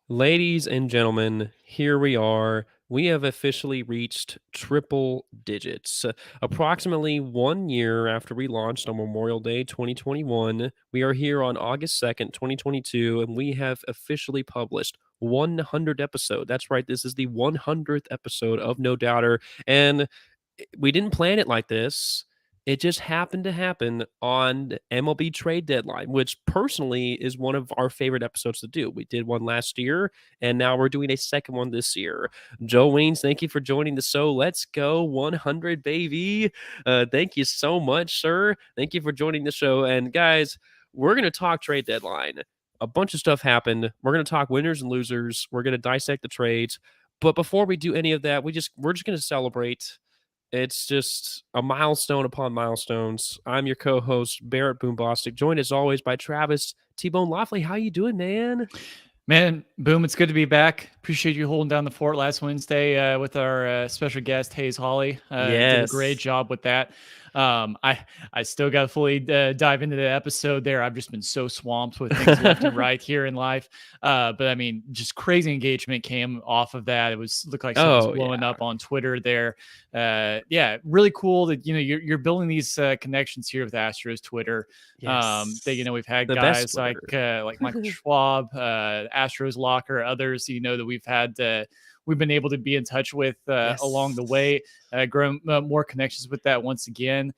Ladies and gentlemen, here we are. We have officially reached triple digits. Approximately 1 year after we launched on Memorial Day 2021, we are here on August 2nd, 2022, and we have officially published 100 episode. That's right, this is the 100th episode of No Doubter, and we didn't plan it like this. It just happened to happen on MLB trade deadline, which personally is one of our favorite episodes to do. We did one last year, and now we're doing a second one this year. Joe Weens, thank you for joining the show. Let's go 100, baby. Thank you so much, sir. Thank you for joining the show. And guys, we're going to talk trade deadline. A bunch of stuff happened. We're going to talk winners and losers. We're going to dissect the trades. But before we do any of that, we're just going to celebrate. It's just a milestone upon milestones. I'm your co-host, Barrett Boombostic, joined as always by Travis T-Bone Lofley. How you doing, man? Man, Boom, it's good to be back. Appreciate you holding down the fort last Wednesday with our special guest, Hayes Hawley. Did a great job with that. I still got to fully dive into the episode there. I've just been so swamped with things left and right here in life. But I mean, just crazy engagement came off of that. Looked like something was blowing up on Twitter there. Yeah, really cool that you're building these connections here with Astros Twitter. Yes. That we've had the guys like Michael Schwab, Astros Locker, others that we've had. We've been able to be in touch with along the way, grow more connections with that once again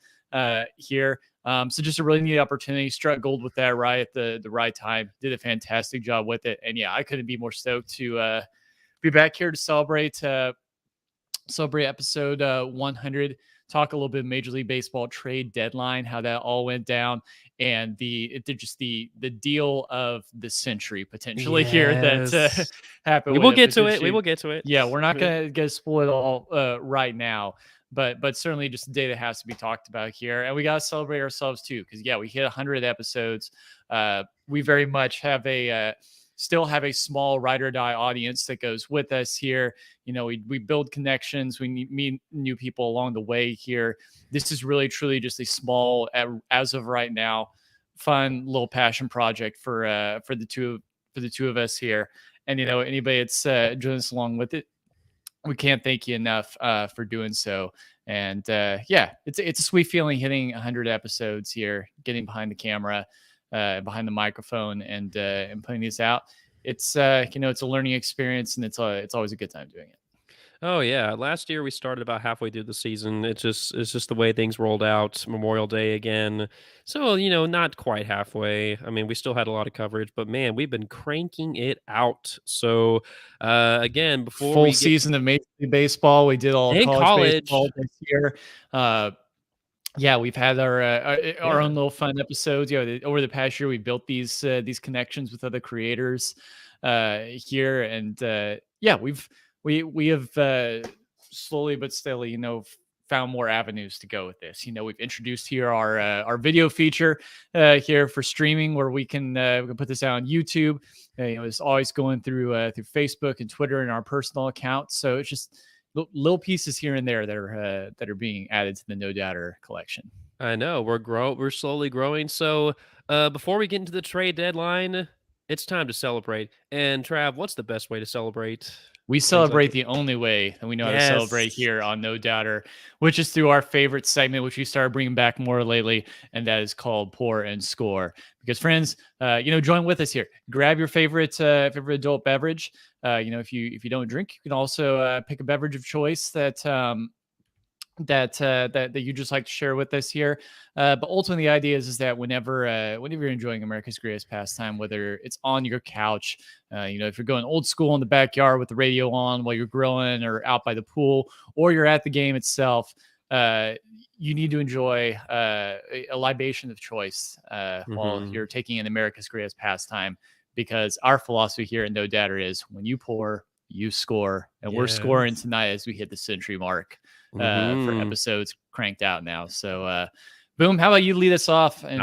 here. So just a really neat opportunity. Struck gold with that right at the right time. Did a fantastic job with it. And yeah, I couldn't be more stoked to be back here to celebrate episode 100. Talk a little bit of Major League Baseball trade deadline, how that all went down, and the deal of the century potentially here that happened. We will get to it. We will get to it. Yeah, we're not going to spoil it all right now, but certainly just a day that has to be talked about here, and we got to celebrate ourselves too, because yeah, we hit 100 episodes. We very much have still have a small ride or die audience that goes with us here. We build connections. We meet new people along the way here. This is really, truly just a small, as of right now, fun little passion project for the two of us here. And, anybody that's joining us along with it, we can't thank you enough for doing so. And yeah, it's a sweet feeling hitting 100 episodes here, getting behind the camera, behind the microphone, and putting these out. It's it's a learning experience, and it's always a good time doing it. Oh yeah, last year we started about halfway through the season. It's just the way things rolled out. Memorial Day again, so not quite halfway. I mean, we still had a lot of coverage, but man, we've been cranking it out. So again, before full season of Major League Baseball, we did all college baseball this year. Yeah, we've had our own little fun episodes. Over the past year, we built these connections with other creators here, and yeah, we have slowly but steadily, found more avenues to go with this. We've introduced here our video feature here for streaming, where we can put this out on YouTube. It's always going through Facebook and Twitter and our personal accounts. So it's just little pieces here and there that are being added to the No Doubter collection. I know we're slowly growing. So before we get into the trade deadline, it's time to celebrate. And Trav, what's the best way to celebrate? We celebrate the only way that we know how to celebrate here on No Doubter, which is through our favorite segment, which we started bringing back more lately, and that is called Pour and Score. Because friends, join with us here. Grab your favorite adult beverage. If you don't drink, you can also pick a beverage of choice that you just like to share with us here. But ultimately, the idea is that whenever you're enjoying America's greatest pastime, whether it's on your couch, if you're going old school in the backyard with the radio on while you're grilling, or out by the pool, or you're at the game itself, you need to enjoy a libation of choice while you're taking in America's greatest pastime. Because our philosophy here at No Doubter is, when you pour, you score, and we're scoring tonight as we hit the century mark for episodes cranked out now. So, Boom, how about you lead us off and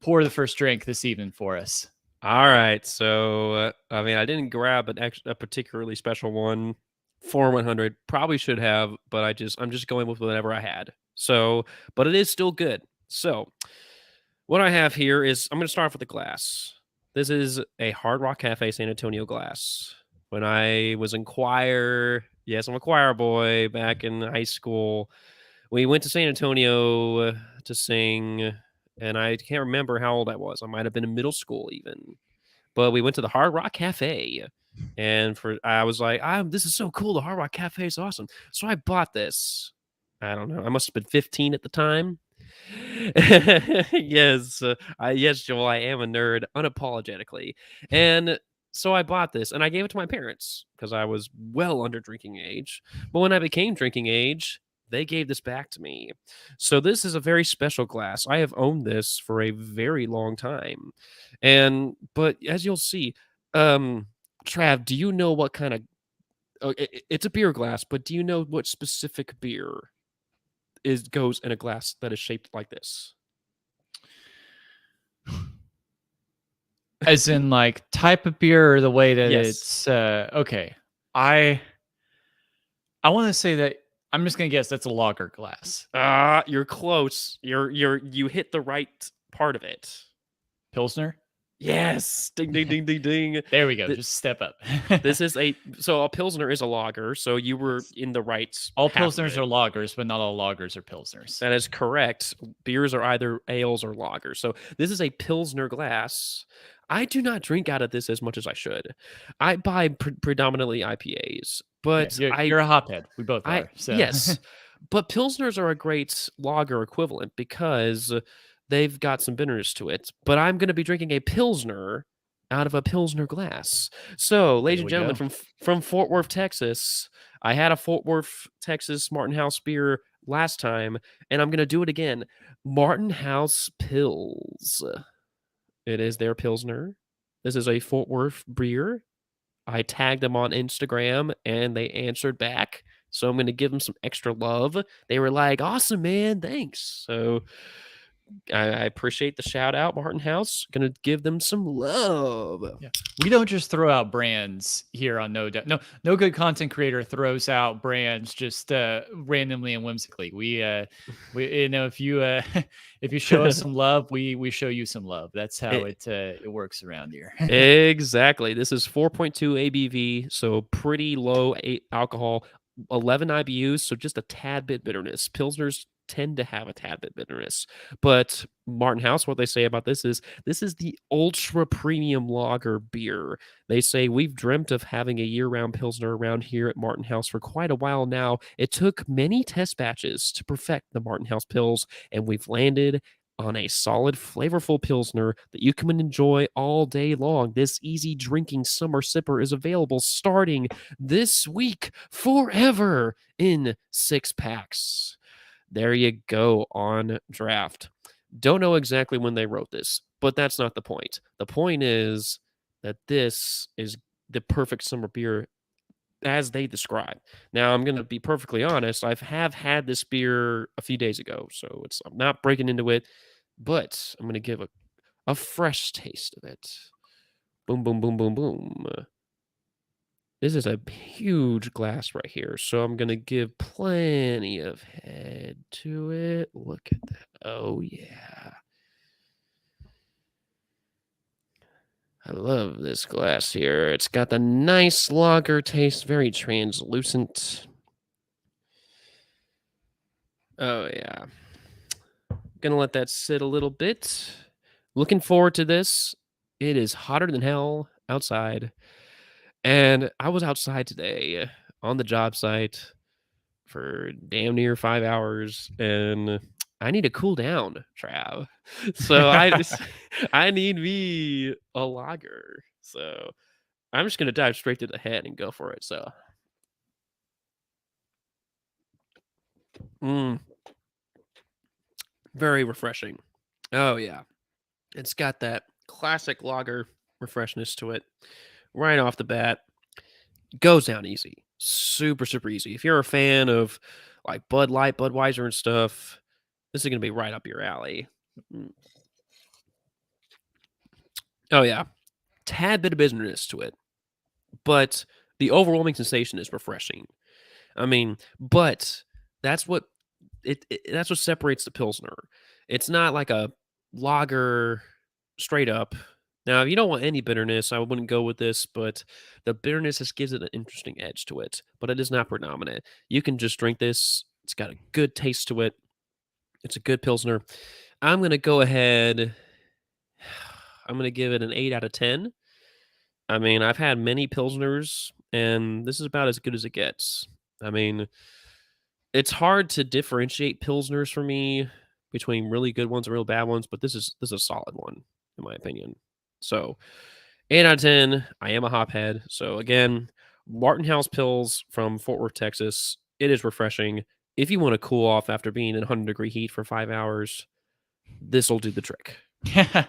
pour the first drink this evening for us? All right. So, I mean, I didn't grab a particularly special one for 100. Probably should have, but I'm just going with whatever I had. So, but it is still good. So, what I have here is, I'm going to start off with the glass. This is a Hard Rock Cafe San Antonio glass. When I was in choir, yes, I'm a choir boy back in high school. We went to San Antonio to sing, and I can't remember how old I was. I might have been in middle school even. But we went to the Hard Rock Cafe, and I was like, this is so cool. The Hard Rock Cafe is awesome. So I bought this. I don't know. I must have been 15 at the time. Yes, yes, Joel, I am a nerd unapologetically. And so I bought this and I gave it to my parents because I was well under drinking age. But when I became drinking age, they gave this back to me. So this is a very special glass. I have owned this for a very long time. But as you'll see, Trav, do you know what kind of it's a beer glass, but do you know what specific beer goes in a glass that is shaped like this? As in like type of beer or the way that Yes. it's okay. I want to say that I'm just gonna guess that's a lager glass. You're close. You hit the right part of it. Pilsner. Yes. Ding ding ding ding ding. There we go. Th- Just step up. This is a pilsner is a lager, so you were in the right. All half of pilsners it. are lagers, but not all lagers are pilsners. That is correct. Beers are either ales or lagers. So this is a pilsner glass. I do not drink out of this as much as I should. I buy predominantly IPAs, but You're a hophead. We both are. So yes, but pilsners are a great lager equivalent because they've got some bitterness to it. But I'm going to be drinking a pilsner out of a pilsner glass. So, ladies and gentlemen, from Fort Worth, Texas, I had a Fort Worth, Texas Martin House beer last time, and I'm going to do it again. Martin House Pils. It is their pilsner. This is a Fort Worth beer. I tagged them on Instagram and they answered back. So I'm going to give them some extra love. They were like, awesome, man. Thanks. So I appreciate the shout out, Martin House. Going to give them some love. Yeah. We don't just throw out brands here on No Doubt. No good content creator throws out brands just randomly and whimsically. We if you if you show us some love, we show you some love. That's how it works around here. Exactly. This is 4.2 ABV, so pretty low alcohol, 11 IBUs, so just a tad bit bitterness. Pilsners tend to have a tad bit bitterness, but Martin House, what they say about this is the ultra premium lager beer. They say, we've dreamt of having a year-round pilsner around here at Martin House for quite a while now. It took many test batches to perfect the Martin House Pils, and we've landed on a solid, flavorful pilsner that you can enjoy all day long. This easy drinking summer sipper is available starting this week forever in 6-packs. There you go on draft. Don't know exactly when they wrote this, but that's not the point. The point is that this is the perfect summer beer as they describe. Now, I'm going to be perfectly honest. I have had this beer a few days ago, so I'm not breaking into it, but I'm going to give a fresh taste of it. Boom, boom, boom, boom, boom. This is a huge glass right here, so I'm going to give plenty of head to it. Look at that. Oh, yeah. I love this glass here. It's got the nice lager taste, very translucent. Oh, yeah. Gonna let that sit a little bit. Looking forward to this. It is hotter than hell outside. And I was outside today on the job site for damn near 5 hours, and I need to cool down, Trav. So I need me a lager. So I'm just gonna dive straight to the head and go for it. So very refreshing. Oh yeah. It's got that classic lager refreshness to it right off the bat. Goes down easy. Super, super easy. If you're a fan of like Bud Light, Budweiser, and stuff, this is going to be right up your alley. Oh, yeah. Tad bit of bitterness to it, but the overwhelming sensation is refreshing. I mean, but that's what that's what separates the Pilsner. It's not like a lager straight up. Now, if you don't want any bitterness, I wouldn't go with this, but the bitterness just gives it an interesting edge to it, but it is not predominant. You can just drink this. It's got a good taste to it. It's a good Pilsner. I'm going to go ahead. I'm going to give it an 8 out of 10. I mean, I've had many Pilsners, and this is about as good as it gets. I mean, it's hard to differentiate Pilsners for me between really good ones and real bad ones, but this is a solid one, in my opinion. So 8 out of 10. I am a hophead. So again, Martin House Pills from Fort Worth, Texas. It is refreshing. If you want to cool off after being in 100-degree heat for 5 hours, this will do the trick. There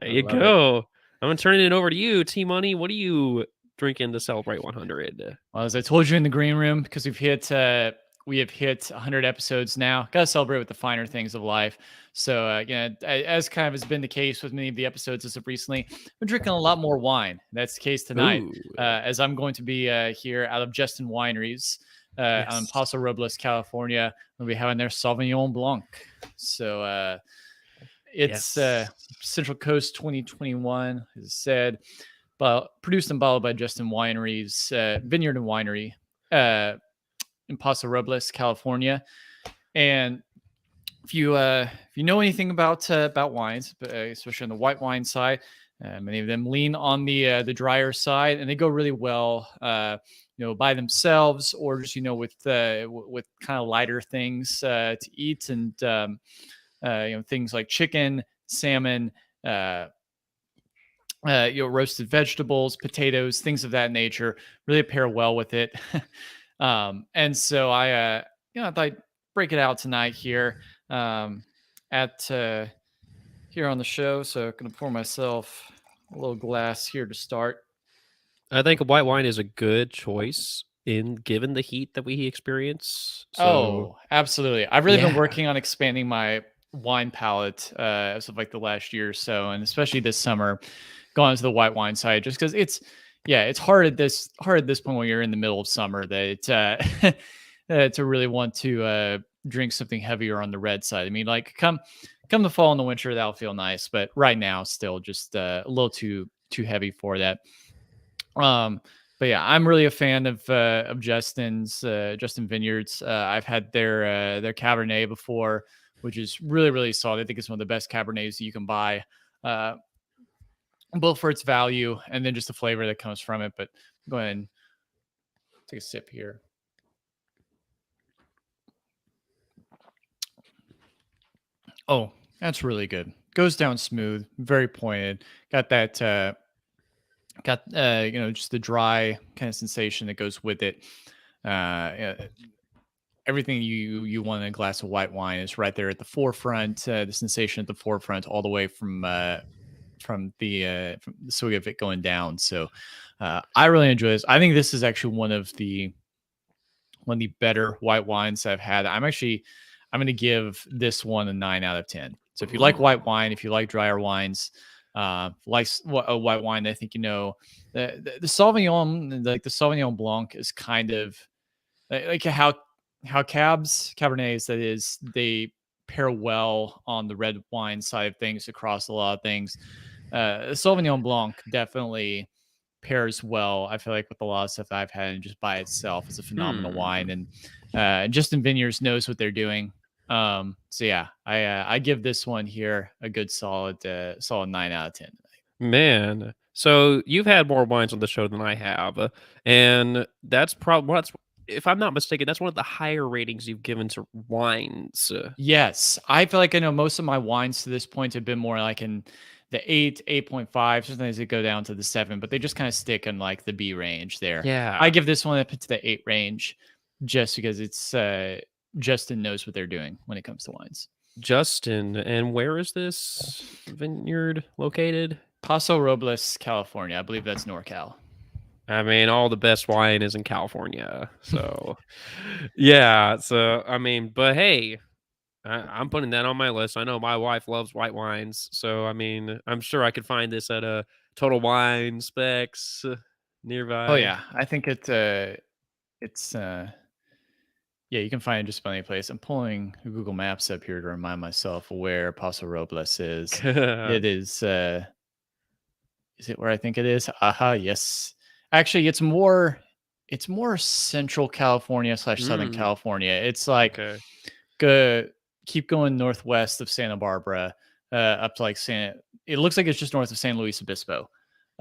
you love it. go. I'm gonna turn it over to you, T Money. What are you drinking to celebrate 100? Well, as I told you in the green room, because we have hit 100 episodes now. Got to celebrate with the finer things of life. So, as kind of has been the case with many of the episodes as of recently, I'm drinking a lot more wine. That's the case tonight, Ooh, as I'm going to be here out of Justin Wineries on yes. Paso Robles, California. We'll be having their Sauvignon Blanc. So, it's Yes. Central Coast 2021, as I said, but produced and bottled by Justin Wineries, Vineyard and Winery in Paso Robles, California. And if you know anything about wines, especially on the white wine side, many of them lean on the drier side, and they go really well, by themselves, or just with kind of lighter things to eat, and things like chicken, salmon, roasted vegetables, potatoes, things of that nature really pair well with it. And so I thought I'd break it out tonight here at here on the show. So I'm gonna pour myself a little glass here to start. I think white wine is a good choice in given the heat that we experience. So Oh, absolutely. I've really been yeah. working on expanding my wine palette as of like the last year or so, and especially this summer, gone to the white wine side just because it's hard at this point when you're in the middle of summer that to really want to drink something heavier on the red side. I mean, like come the fall and the winter, that'll feel nice, but right now, still just a little too heavy for that. Um, but yeah, I'm really a fan of Justin Vineyards. I've had their Cabernet before, which is really really solid. I think it's one of the best Cabernets you can buy, uh, both for its value and then just the flavor that comes from it. But go ahead and take a sip here. Oh, that's really good. Goes down smooth, very pointed. Got that just the dry kind of sensation that goes with it. Everything you want in a glass of white wine is right there at the forefront. The sensation at the forefront, all the way from the swig of it going down. So I really enjoy this. I think this is actually one of the better white wines I've had. I'm going to give this one a 9 out of 10. So if you like white wine, if you like drier wines, like a white wine, I think the Sauvignon, like the Sauvignon Blanc, is kind of like how Cabernets, that is, they pair well on the red wine side of things across a lot of things. Sauvignon Blanc definitely pairs well, I feel like, with a lot of stuff that I've had, and just by itself is a phenomenal wine. And Justin Vineyards knows what they're doing. So yeah, I give this one here a good solid 9 out of 10. Man, so you've had more wines on the show than I have, and that's probably what's if I'm not mistaken, that's one of the higher ratings you've given to wines. Yes, I feel like I know most of my wines to this point have been more like in the 8, 8.5. Sometimes they go down to the 7, but they just kind of stick in like the B range there. I Yeah, give this one up to the 8 range just because it's Justin knows what they're doing when it comes to wines. Justin, and where is this vineyard located? Paso Robles, California. I believe that's NorCal. I mean, all the best wine is in California, so yeah. So I mean, but hey, I'm putting that on my list. I know my wife loves white wines, so I mean, I'm sure I could find this at a Total Wine Specs Oh nearby. yeah, I think it's Yeah, you can find it just about any place. I'm pulling Google Maps up here to remind myself where Paso Robles is. It is it where I think it is? Aha, yes. Actually, it's more Central California slash Southern Mm, California. It's like okay. go keep going northwest of Santa Barbara, up to like San. It looks like it's just north of San Luis Obispo.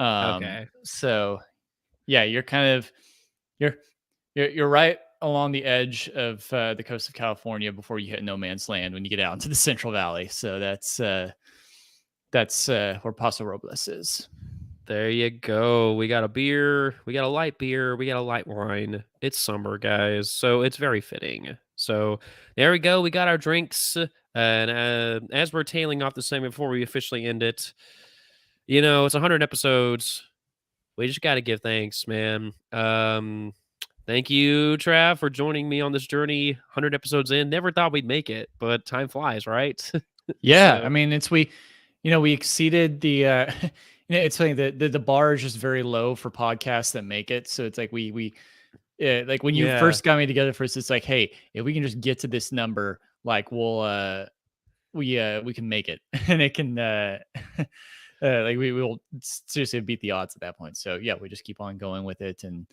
Okay. So yeah, you're kind of you're you're right along the edge of the coast of California before you hit no man's land when you get out into the Central Valley. So that's where Paso Robles is. There you go. We got a beer, we got a light beer, we got a light wine. It's summer, guys, so it's very fitting. So there we go. We got our drinks, and as we're tailing off the segment before we officially end it, it's 100 episodes. We just got to give thanks, man. Thank you, Trav, for joining me on this journey. 100 episodes in, never thought we'd make it, but time flies, right? Yeah, So I mean, we exceeded the it's funny the bar is just very low for podcasts that make it. So it's like we like when you yeah. first got me together first, it's like, hey, if we can just get to this number, like we can make it, and it can like we will seriously beat the odds at that point. So yeah, we just keep on going with it, and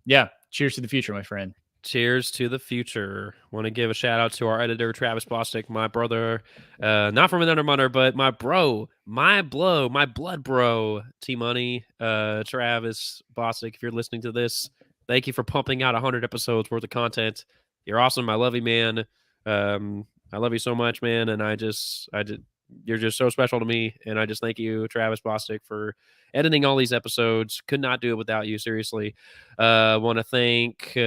yeah, cheers to the future, my friend. Cheers to the future. Want to give a shout out to our editor, Travis Bostic, my brother, not from another mother, but my bro, my blood bro, T Money, Travis Bostic. If you're listening to this, thank you for pumping out 100 episodes worth of content. You're awesome. I love you, man. I love you so much, man. And you're just so special to me. And I just thank you, Travis Bostic, for editing all these episodes. Could not do it without you, seriously. Want to thank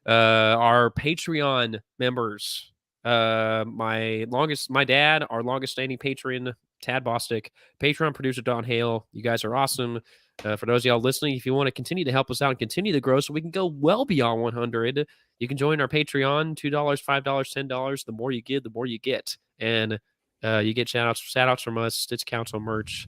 our Patreon members. My dad, our longest standing patron, Tad Bostic, Patreon producer Don Hale. You guys are awesome. For those of y'all listening, if you want to continue to help us out and continue to grow so we can go well beyond 100, you can join our Patreon, $2, $5, $10. The more you give, the more you get. And you get shout outs from us, Stitch Council merch,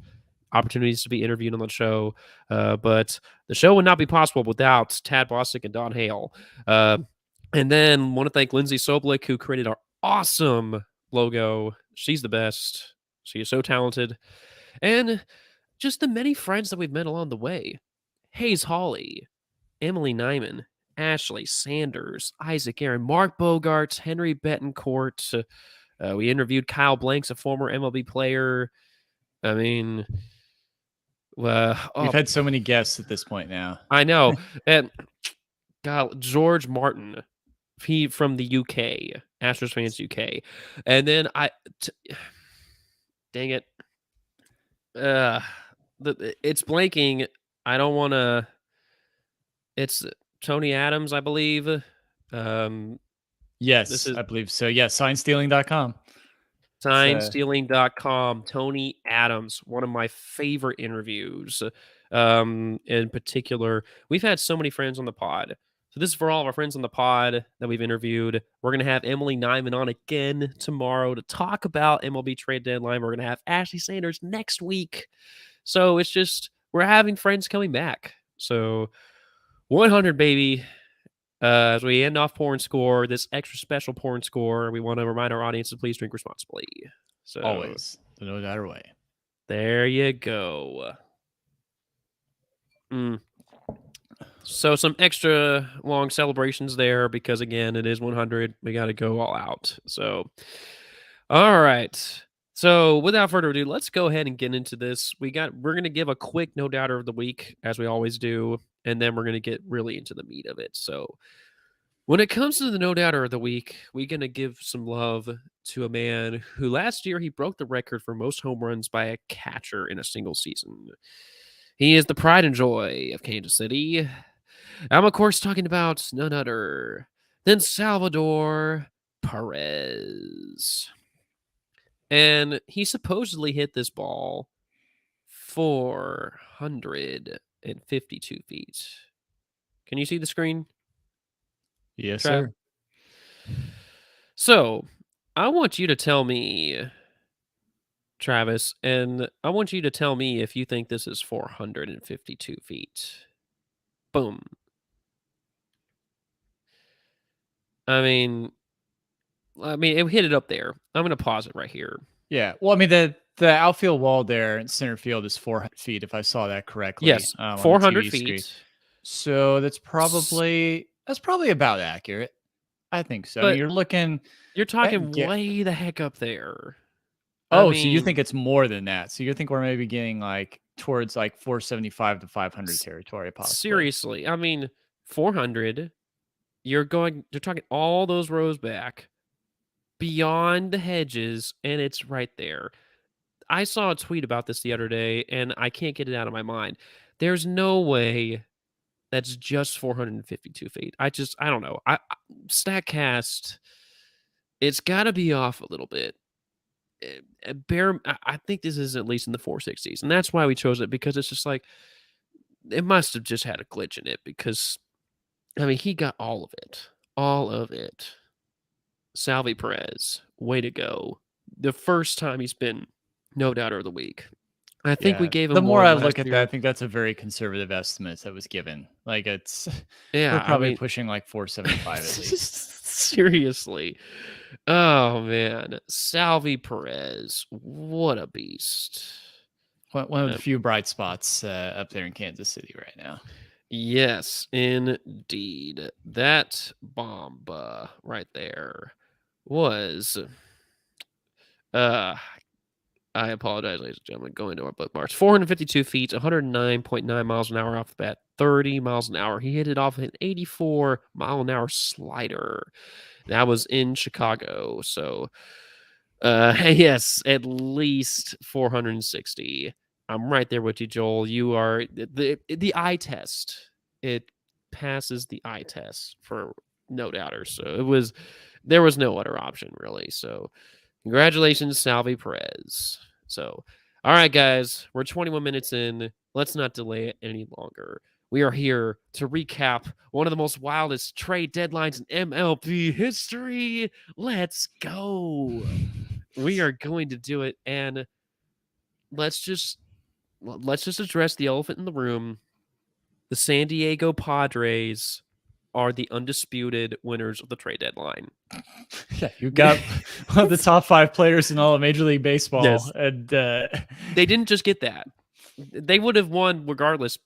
opportunities to be interviewed on the show. But the show would not be possible without Tad Bostic and Don Hale. And then want to thank Lindsay Soblik, who created our awesome logo. She's the best. She is so talented. And just the many friends that we've met along the way. Hayes Hawley, Emily Nyman, Ashley Sanders, Isaac Aaron, Mark Bogarts, Henry Betancourt. We interviewed Kyle Blanks, a former MLB player. I mean, We've had so many guests at this point now. I know. And God, George Martin, he from the UK, Astros fans UK. And then dang it. It's blanking. I don't want to. It's Tony Adams, I believe. Yes, I believe so. Yeah, signstealing.com. Signstealing.com. Tony Adams, one of my favorite interviews. In particular, we've had so many friends on the pod. So this is for all of our friends on the pod that we've interviewed. We're going to have Emily Nyman on again tomorrow to talk about MLB trade deadline. We're going to have Ashley Sanders next week. So it's just, we're having friends coming back. So 100, baby. As we end off Porn Score, this extra special Porn Score, we want to remind our audience to please drink responsibly. So always, no doubt way. There you go. So some extra long celebrations there because again, it is 100. We got to go all out. So, all right. So without further ado, let's go ahead and get into this. We're going to give a quick no doubter of the week as we always do, and then we're going to get really into the meat of it. So when it comes to the no doubter of the week, we're going to give some love to a man who last year he broke the record for most home runs by a catcher in a single season. He is the pride and joy of Kansas City. I'm, of course, talking about none other than Salvador Perez. And he supposedly hit this ball 452 feet. Can you see the screen? Yes, sir. So, I want you to tell me, Travis, and I want you to tell me if you think this is 452 feet. Boom. I mean, it hit it up there. I'm gonna pause it right here. Yeah. Well, I mean, the outfield wall there in center field is 400 feet, if I saw that correctly, Yes, on the 400 TV screen. feet. So S- that's probably about accurate. I think so. I mean, But you're looking you're at talking way the heck up there. I oh, so you mean, think it's more than that? So you think we're maybe getting like towards like 475 to 500 s- territory, possibly? seriously. I mean, 400. You're talking all those rows back beyond the hedges, and it's right there. I saw a tweet about this the other day, and I can't get it out of my mind. There's no way that's just 452 feet. I don't know. Statcast, it's got to be off a little bit. I think this is at least in the 460s, and that's why we chose it, because it's just like it must have just had a glitch in it, because I mean he got all of it. Salvi Perez, way to go! The first time he's been no doubter of the week. I think we Yeah. gave The him more one I last look at that, I year. think that's a very conservative estimate that was given. Like it's we're Yeah, I probably mean, pushing like 475 at least. seriously. Oh man, Salvi Perez, what a beast. One of the Uh, few bright spots up there in Kansas City right now. yes, indeed. That bomb right there was uh I apologize, ladies and gentlemen. Going to our bookmarks. 452 feet, 109.9 miles an hour off the bat, 30 miles an hour. He hit it off an 84-mile-an-hour slider. That was in Chicago. So, yes, at least 460. I'm right there with you, Joel. You are the eye test. It passes the eye test for no doubters. So there was no other option really. So congratulations, Salvi Perez. So, all right, guys, we're 21 minutes in. Let's not delay it any longer. We are here to recap one of the most wildest trade deadlines in MLB history. Let's go. We are going to do it, and let's just let's just address the elephant in the room. The San Diego Padres are the undisputed winners of the trade deadline. Yeah, you got one of the top 5 players in all of Major League Baseball, Yes. and They didn't just get that. They would have won regardless.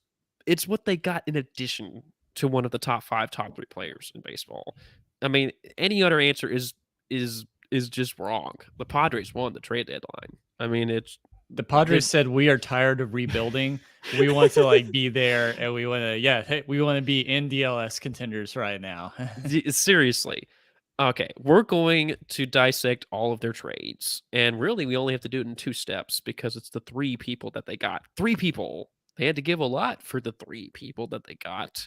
It's what they got in addition to one of the top 5, top 3 players in baseball. I mean, any other answer is just wrong. The Padres won the trade deadline. I mean, it's the Padres said we are tired of rebuilding. We want to like be there, and we want to hey, we want to be in DLS contenders right now. seriously. Okay, we're going to dissect all of their trades. And really, we only have to do it in 2 steps because it's the 3 people that they got. 3 people. They had to give a lot for the 3 people that they got,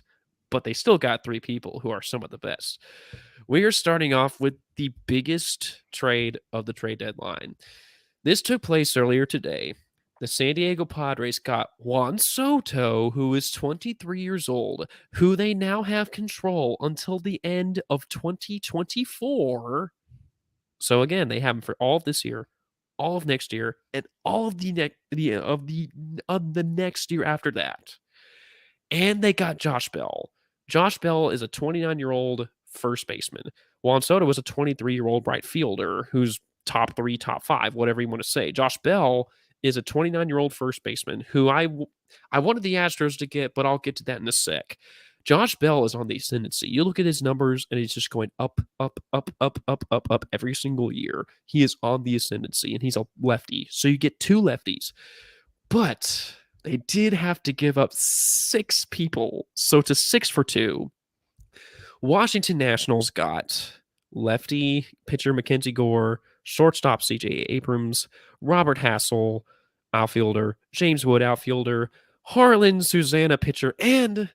but they still got 3 people who are some of the best. We are starting off with the biggest trade of the trade deadline. This took place earlier today. The San Diego Padres got Juan Soto, who is 23 years old, who they now have control until the end of 2024. So again, they have him for all of this year, all of next year, and all of the next year after that. And they got Josh Bell. Josh Bell is a 29-year-old first baseman. Juan Soto was a 23-year-old right fielder who's top 3, top 5, whatever you want to say. Josh Bell is a 29-year-old first baseman who I wanted the Astros to get, but I'll get to that in a sec. Josh Bell is on the ascendancy. You look at his numbers, and he's just going up, up, up, up, up, up, up every single year. He is on the ascendancy, and he's a lefty. So you get 2 lefties. But they did have to give up 6 people. So it's a 6 for 2. Washington Nationals got lefty pitcher Mackenzie Gore, shortstop CJ Abrams, Robert Hassel, outfielder, James Wood, outfielder, Harlan Susanna, pitcher, and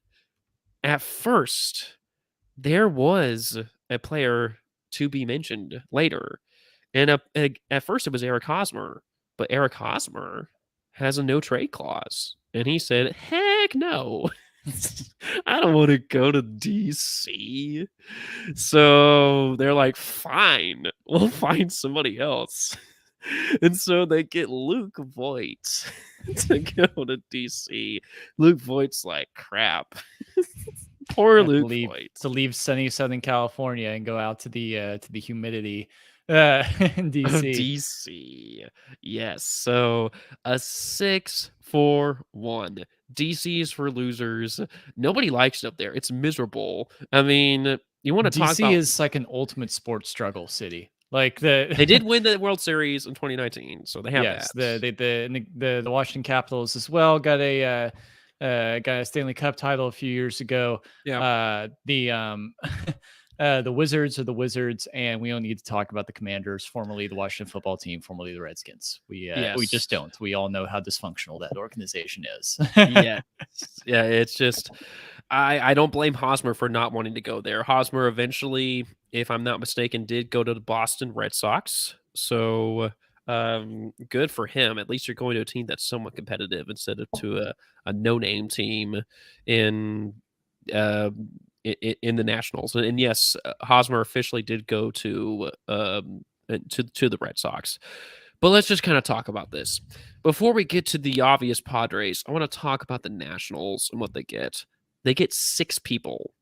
at first, there was a player to be mentioned later. And at first, it was Eric Hosmer, but Eric Hosmer has a no trade clause. And he said, heck no. I don't want to go to DC. So they're like, fine, we'll find somebody else. And so they get Luke Voigt to go to DC. Luke Voigt's like, crap. Poor Have Luke Voigt. to leave sunny Southern California and go out to the humidity in Of DC. DC. Yes. So a 6-4-1. DC is for losers. Nobody likes it up there. It's miserable. I mean, you want to talk DC about is like an ultimate sports struggle city. Like the they did win the World Series in 2019, so they have yes, that. the Washington Capitals as well got a Stanley Cup title a few years ago. Yeah. The Wizards are the Wizards, and we don't need to talk about the Commanders, formerly the Washington Football Team, formerly the Redskins. We just Yes. don't. We all know how dysfunctional that organization is. Yeah. Yeah, it's just I don't blame Hosmer for not wanting to go there. Hosmer eventually, if I'm not mistaken, did go to the Boston Red Sox. So good for him. At least you're going to a team that's somewhat competitive instead of to a no-name team in uh, in the Nationals. And yes, Hosmer officially did go to the Red Sox. But let's just kind of talk about this. Before we get to the obvious Padres, I want to talk about the Nationals and what they get. They get 6 people.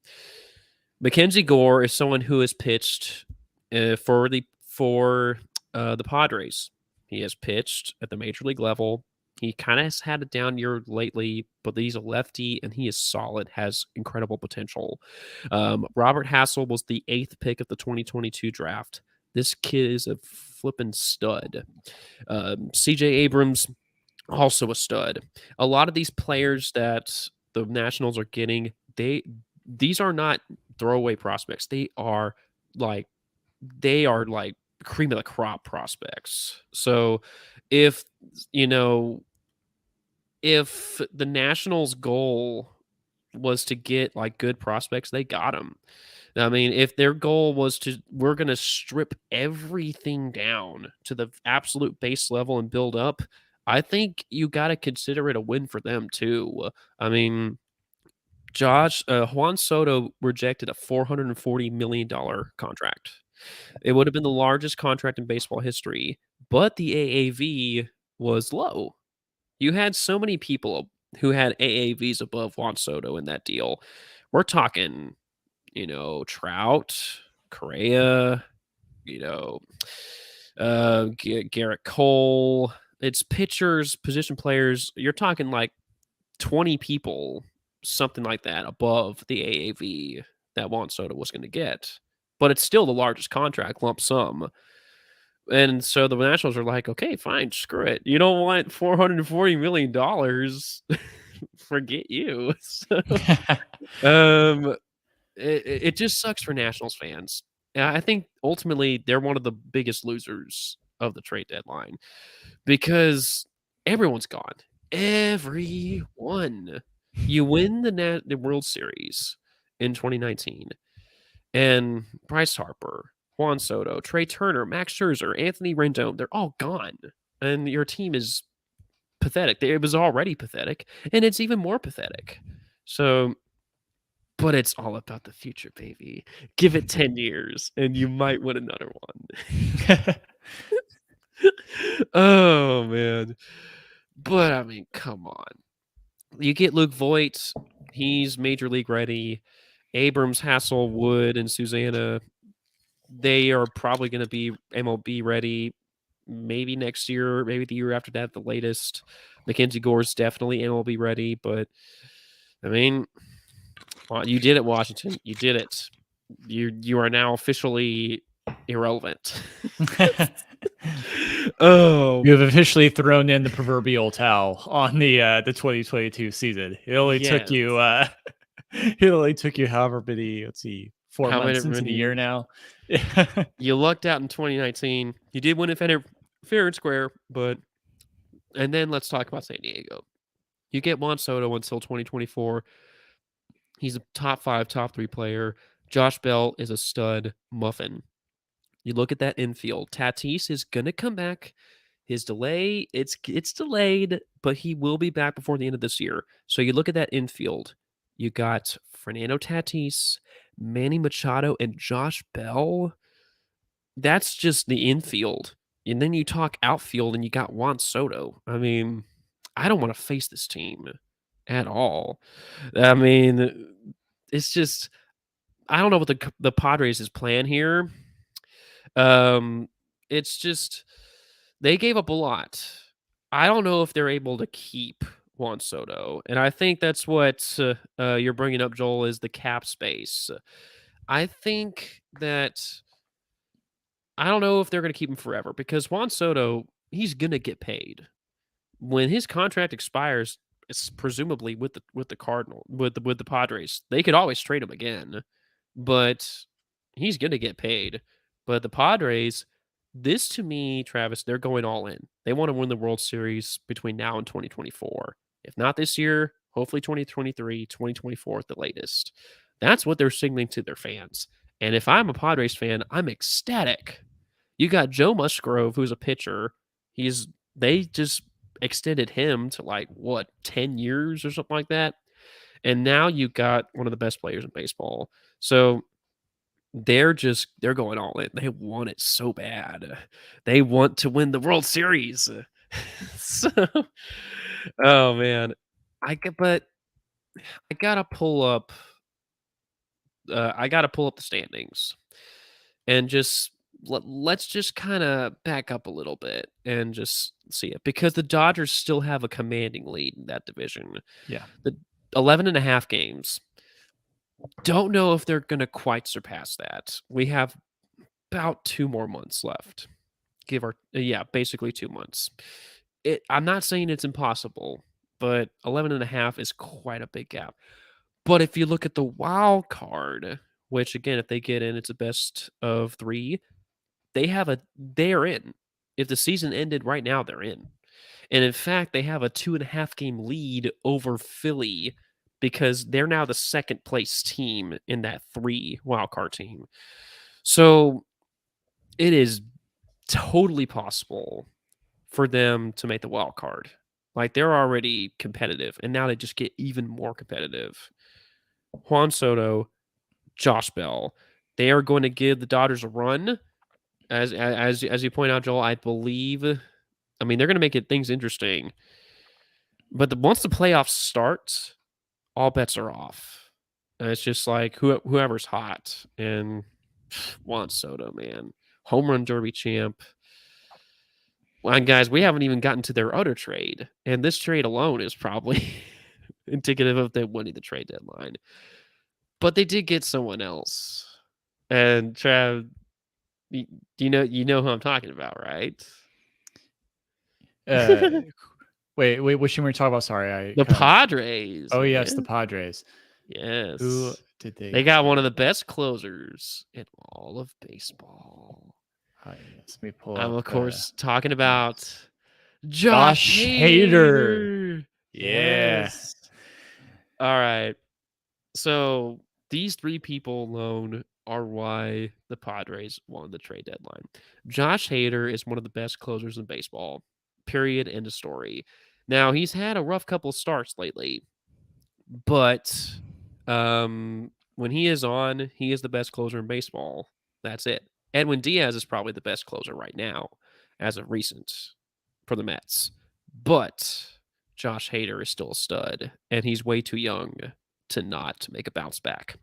Mackenzie Gore is someone who has pitched for the Padres. He has pitched at the major league level. He kind of has had a down year lately, but he's a lefty and he is solid, has incredible potential. Robert Hassel was the 8th pick of the 2022 draft. This kid is a flippin' stud. CJ Abrams, also a stud. A lot of these players that the Nationals are getting, these are not throwaway prospects. They are like cream of the crop prospects. So if you know if the Nationals' goal was to get like good prospects, they got them. I mean, if their goal was we're going to strip everything down to the absolute base level and build up, I think you got to consider it a win for them too. I mean, Juan Soto rejected a $440 million contract. It would have been the largest contract in baseball history, but the AAV was low. You had so many people who had AAVs above Juan Soto in that deal. We're talking, Trout, Correa, you know, Garrett Cole. It's pitchers, position players. You're talking like 20 people, something like that, above the AAV that Juan Soto was going to get. But it's still the largest contract lump sum. And so the Nationals are like, okay, fine, screw it. You don't want $440 million. Forget you. So, it just sucks for Nationals fans. And I think ultimately they're one of the biggest losers of the trade deadline because everyone's gone. Everyone. You win the World Series in 2019, and Bryce Harper, Juan Soto, Trey Turner, Max Scherzer, Anthony Rendon, they're all gone. And your team is pathetic. It was already pathetic, and it's even more pathetic. So, but it's all about the future, baby. Give it 10 years, and you might win another one. Oh, man. But, I mean, come on. You get Luke Voigt. He's major league ready. Abrams, Hassel, Wood, and Susanna, they are probably going to be MLB ready maybe next year, maybe the year after that, the latest. Mackenzie Gore's definitely MLB ready, but I mean, you did it, Washington. You did it. You are now officially irrelevant. Oh, You have officially thrown in the proverbial towel on the 2022 season. It only took you however many, let's see, 4 months into the year now. You lucked out in 2019. You did win it fair and square, and then let's talk about San Diego. You get Juan Soto until 2024. He's a top 5, top 3 player. Josh Bell is a stud muffin. You look at that infield. Tatis is gonna come back. His delay, it's delayed, but he will be back before the end of this year. So you look at that infield. You got Fernando Tatis, Manny Machado, and Josh Bell. That's just the infield. And then you talk outfield and you got Juan Soto. I mean, I don't want to face this team at all. I mean, it's just I don't know what the Padres' plan here. Um, it's just they gave up a lot. I don't know if they're able to keep Juan Soto, and I think that's what you're bringing up, Joel, is the cap space. I think that I don't know if they're going to keep him forever because Juan Soto, he's going to get paid when his contract expires. It's presumably with the Cardinal with the Padres. They could always trade him again, but he's going to get paid. But the Padres, this to me, Travis, they're going all in. They want to win the World Series between now and 2024. If not this year, hopefully 2023, 2024 at the latest. That's what they're signaling to their fans. And if I'm a Padres fan, I'm ecstatic. You got Joe Musgrove, who's a pitcher. They just extended him to like what 10 years or something like that. And now you got one of the best players in baseball. So they're going all in. They want it so bad. They want to win the World Series. So, oh man, but I gotta pull up. I gotta pull up the standings and just let's just kind of back up a little bit and just see it because the Dodgers still have a commanding lead in that division. Yeah. The 11 and a half games. Don't know if they're going to quite surpass that. We have about 2 more months left. Basically 2 months. I'm not saying it's impossible, but 11 and a half is quite a big gap. But if you look at the wild card, which again, if they get in, it's a best of 3. They're in. If the season ended right now, they're in. And in fact, they have a 2.5 game lead over Philly because they're now the second place team in that 3 wildcard team. So it is totally possible for them to make the wild card. Like they're already competitive, and now they just get even more competitive. Juan Soto, Josh Bell, they are going to give the Dodgers a run. As you point out, Joel, I believe. I mean, they're going to make things interesting. But once the playoffs start, all bets are off. And it's just like whoever's hot. And Juan Soto, man, home run derby champ. Well, guys, we haven't even gotten to their other trade, and this trade alone is probably indicative of them winning the trade deadline. But they did get someone else, and Trav, you know who I'm talking about, right? Wait, which team were we talking about? Sorry, The Padres. Oh man. yes, the Padres. Yes. Who did they? They got one of the best closers in all of baseball. Yes, let me pull I'm up, of course talking about Josh Hader. Yes. All right. So these 3 people alone are why the Padres won the trade deadline. Josh Hader is one of the best closers in baseball. Period. End of story. Now he's had a rough couple of starts lately, but when he is on, he is the best closer in baseball. That's it. Edwin Diaz is probably the best closer right now, as of recent, for the Mets. But Josh Hader is still a stud, and he's way too young to not make a bounce back.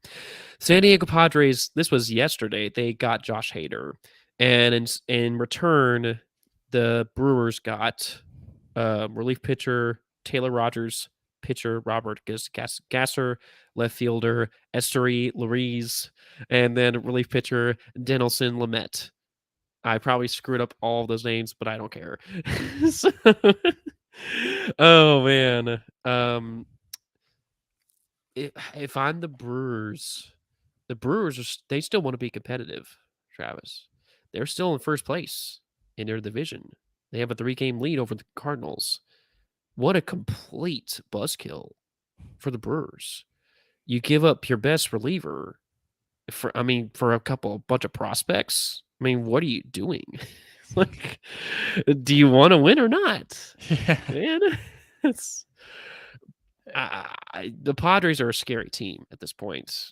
San Diego Padres, this was yesterday, they got Josh Hader. And in return, the Brewers got relief pitcher Taylor Rogers, pitcher Robert Gasser, left fielder Esteury Lariz, and then relief pitcher Denelson Lamet. I probably screwed up all of those names, but I don't care. So, oh man, if I'm the Brewers they still want to be competitive. Travis, they're still in first place in their division. They have a 3-game lead over the Cardinals. What a complete buzzkill for the Brewers. You give up your best reliever for a bunch of prospects. I mean, what are you doing? Like, do you want to win or not? Yeah. Man, it's the Padres are a scary team at this point.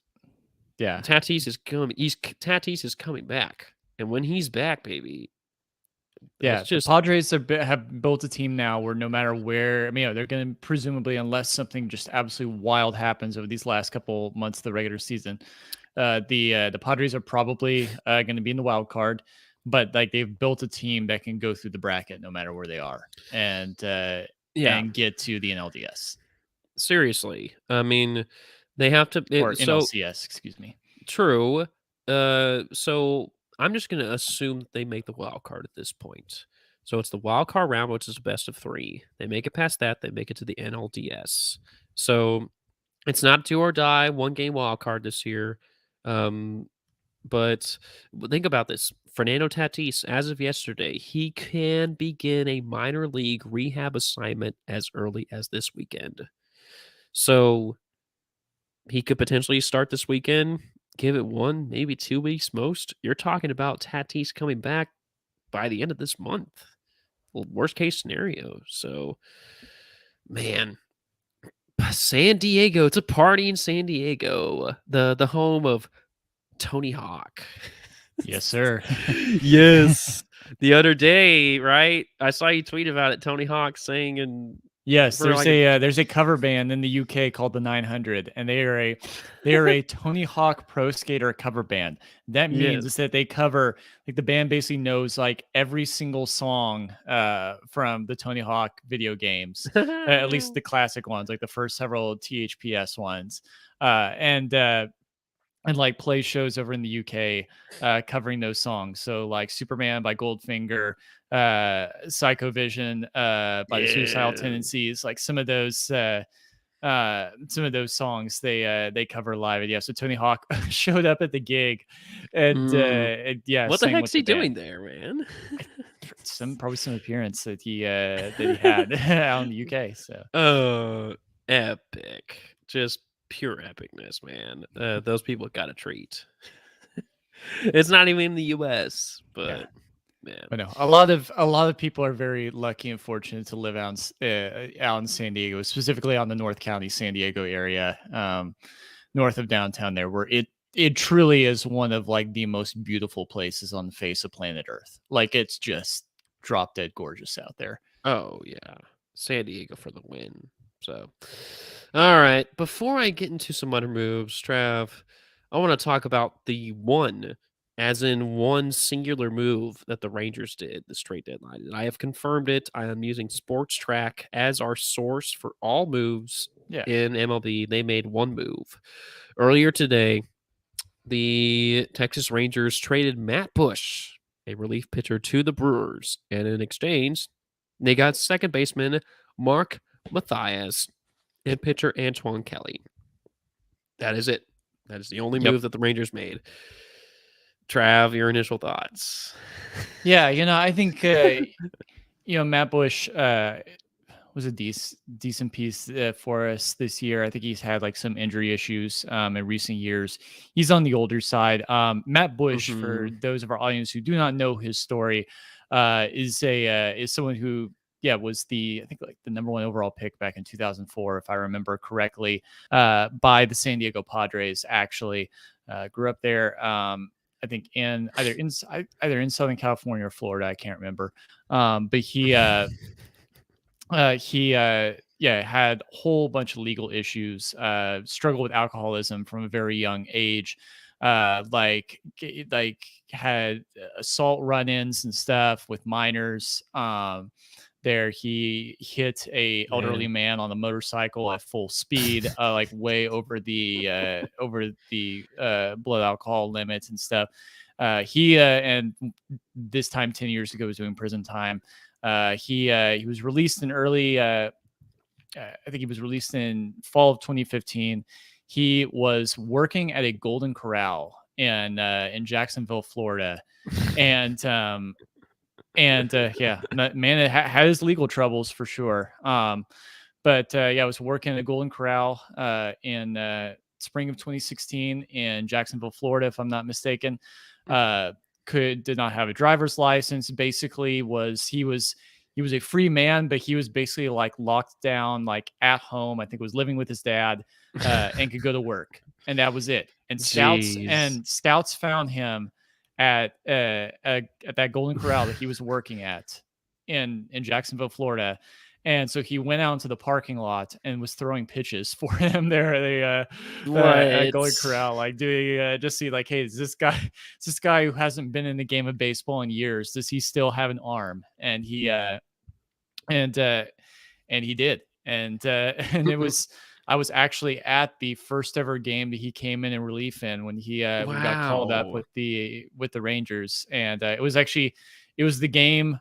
Yeah. Tatis is coming. Tatis is coming back, and when he's back, baby, Yeah, It's the just Padres have built a team now where no matter where, I mean, they're going to presumably, unless something just absolutely wild happens over these last couple months of the regular season, the Padres are probably going to be in the wild card, but like they've built a team that can go through the bracket no matter where they are yeah, and get to the NLDS seriously. I mean, they have to. or So NLCS, excuse me. true. So I'm just gonna assume that they make the wild card at this point. So it's the wild card round, which is a best of three. They make it past that, they make it to the NLDS. So it's not do or die, one game wild card this year. Um, but think about this. Fernando Tatis, as of yesterday, he can begin a minor league rehab assignment as early as this weekend. So he could potentially start this weekend, give it 1, maybe 2 weeks most. You're talking about Tatis coming back by the end of this month. Well, worst case scenario. So, man, San Diego, it's a party in San Diego, the home of Tony Hawk. Yes, sir. Yes. The other day, right? I saw you tweet about it, Tony Hawk saying Yes, for like a there's a cover band in the UK called the 900, and they are a Tony Hawk Pro Skater cover band. That yes. means that they cover like the band basically knows like every single song from the Tony Hawk video games, at least the classic ones, like the first several THPS ones, and like play shows over in the UK covering those songs. So like Superman by Goldfinger, Psycho Vision by the Suicidal Yeah. Tendencies, like some of those songs they cover live. And yeah, so Tony Hawk showed up at the gig and yeah, What the sang heck's with the he doing band. there, man? Probably some appearance that he had out in the UK. So Oh, epic. Just pure epicness, man. Those people got a treat. It's not even in the US, yeah. but man. But no, a lot of people are very lucky and fortunate to live out in San Diego, specifically on the North County San Diego area, north of downtown there, where it truly is one of like the most beautiful places on the face of planet Earth. Like it's just drop dead gorgeous out there. Oh, yeah. San Diego for the win. So, all right. Before I get into some other moves, Trav, I want to talk about the one, as in one singular move that the Rangers did this trade deadline. And I have confirmed it. I am using Sports Track as our source for all moves Yeah. in MLB. They made one move. Earlier today, the Texas Rangers traded Matt Bush, a relief pitcher, to the Brewers. And in exchange, they got second baseman Mark Mathias and pitcher Antoine Kelly. That is it. That is the only Yep. move that the Rangers made. Trav, your initial thoughts? Yeah, I think Matt Bush was a decent piece for us this year. I think he's had like some injury issues in recent years. He's on the older side. Matt Bush, for those of our audience who do not know his story, is someone who was I think like the number one overall pick back in 2004, if I remember correctly, by the San Diego Padres. Actually, grew up there. I think either in Southern California or Florida. I can't remember. But he had a whole bunch of legal issues, struggled with alcoholism from a very young age, like had assault run-ins and stuff with minors. There he hit a elderly man on a motorcycle at full speed, like way over the blood alcohol limits and stuff. He and this time 10 years ago was doing prison time. He was released in early I think he was released in fall of 2015. He was working at a Golden Corral in Jacksonville, Florida, and man, it had his legal troubles for sure. But I was working at a Golden Corral in spring of 2016 in Jacksonville, Florida, if I'm not mistaken. Did not have a driver's license. Basically, he was a free man, but he was basically like locked down, like at home. I think was living with his dad, and could go to work, and that was it. And scouts found him at that Golden Corral that he was working at in Jacksonville, Florida. And so he went out into the parking lot and was throwing pitches for him there at What? Golden Corral, like doing just see like, hey, is this guy who hasn't been in the game of baseball in years? Does he still have an arm? And and he did, and it was. I was actually at the first ever game that he came in relief in when he got called up Wow. with the Rangers, and it was the game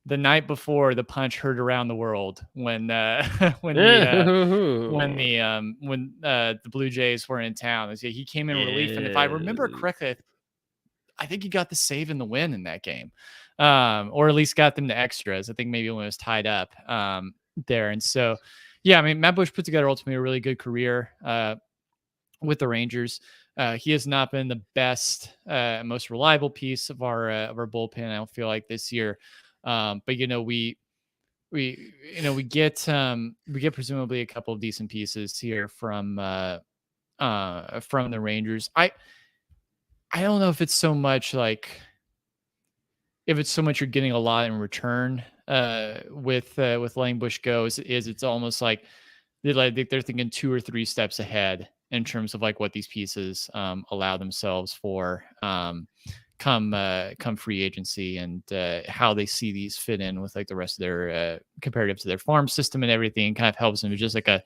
the night before the punch heard around the world when the Blue Jays were in town. He came in relief, and if I remember Yes. correctly, I think he got the save and the win in that game, or at least got them to extras. I think maybe when it was tied up there, and so yeah, I mean Matt Bush put together ultimately a really good career with the Rangers. He has not been the best, most reliable piece of our bullpen. I don't feel like this year, but we get presumably a couple of decent pieces here from the Rangers. I don't know if it's so much you're getting a lot in return with letting Bush go. Is it's almost like they're thinking 2 or 3 steps ahead in terms of like what these pieces allow themselves for come free agency, and how they see these fit in with like the rest of their comparative to their farm system and everything. Kind of helps them. It's just like a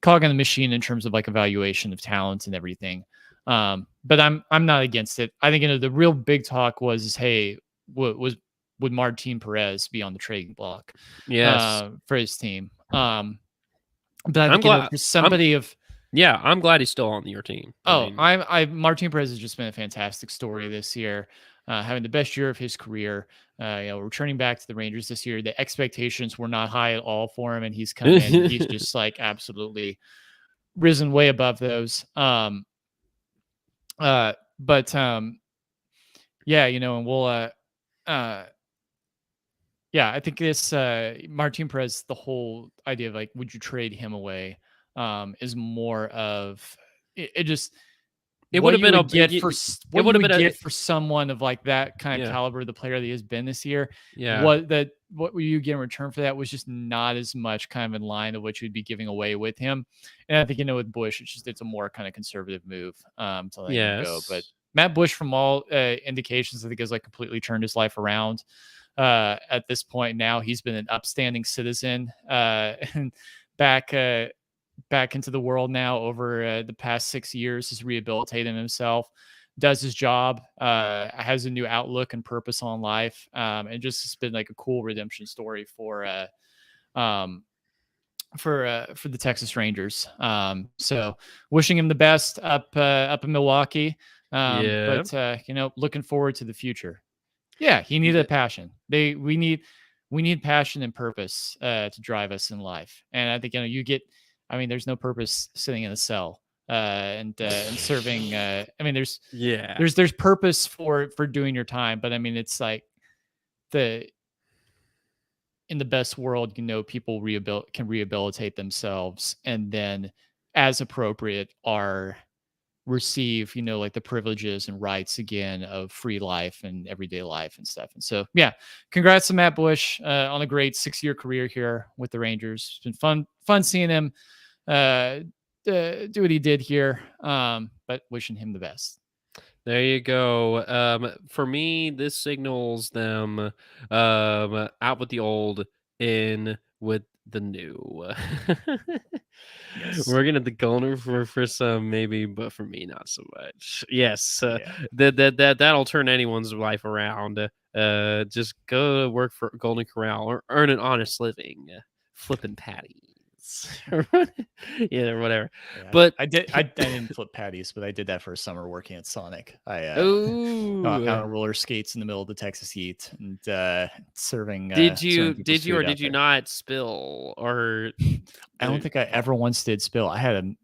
cog in the machine in terms of like evaluation of talent and everything. But I'm not against it. I think the real big talk was, hey, would Martin Perez be on the trading block Yes. for his team? But I I'm think glad. for somebody of Yeah, I'm glad he's still on your team. Martin Perez has just been a fantastic story this year, having the best year of his career. Returning back to the Rangers this year, the expectations were not high at all for him, and he's come in. And he's just like absolutely risen way above those. Yeah, and we'll yeah, I think this Martin Perez, the whole idea of like, would you trade him away, is more of it just it would what have you been a. would get for It what you would have would been a. get for someone of like that kind of Yeah. caliber, the player that he has been this year. Yeah. What would you get in return for that was just not as much kind of in line of what you'd be giving away with him. And I think with Bush, it's a more kind of conservative move to let him go. But Yes. Matt Bush, from all indications, I think has like completely turned his life around. At this point now, he's been an upstanding citizen and back into the world now over the past 6 years, has rehabilitated himself, does his job, has a new outlook and purpose on life, and just has been like a cool redemption story for the Texas Rangers. So wishing him the best up in Milwaukee. Yeah. But looking forward to the future. Yeah, he needed a passion. We need passion and purpose to drive us in life. And I think there's no purpose sitting in a cell and serving. Yeah. There's purpose for doing your time, but I mean it's like in the best world, people can rehabilitate themselves, and then as appropriate receive like the privileges and rights again of free life and everyday life and stuff. And so yeah, congrats to Matt Bush on a great 6-year career here with the Rangers. It's been fun seeing him do what he did here, but wishing him the best. There you go. For me, this signals them out with the old, in with the new. Yes. We're gonna the Golden for some maybe, but for me not so much. Yes, Yeah. that'll turn anyone's life around. Just go work for Golden Corral or earn an honest living, flipping patties. Yeah, whatever. Yeah, But I didn't flip patties, but I did that for a summer working at Sonic. I out oh, on roller skates in the middle of the Texas heat and serving. did serving you people's or food out did you there. not spill or I don't think I ever once did spill. I had an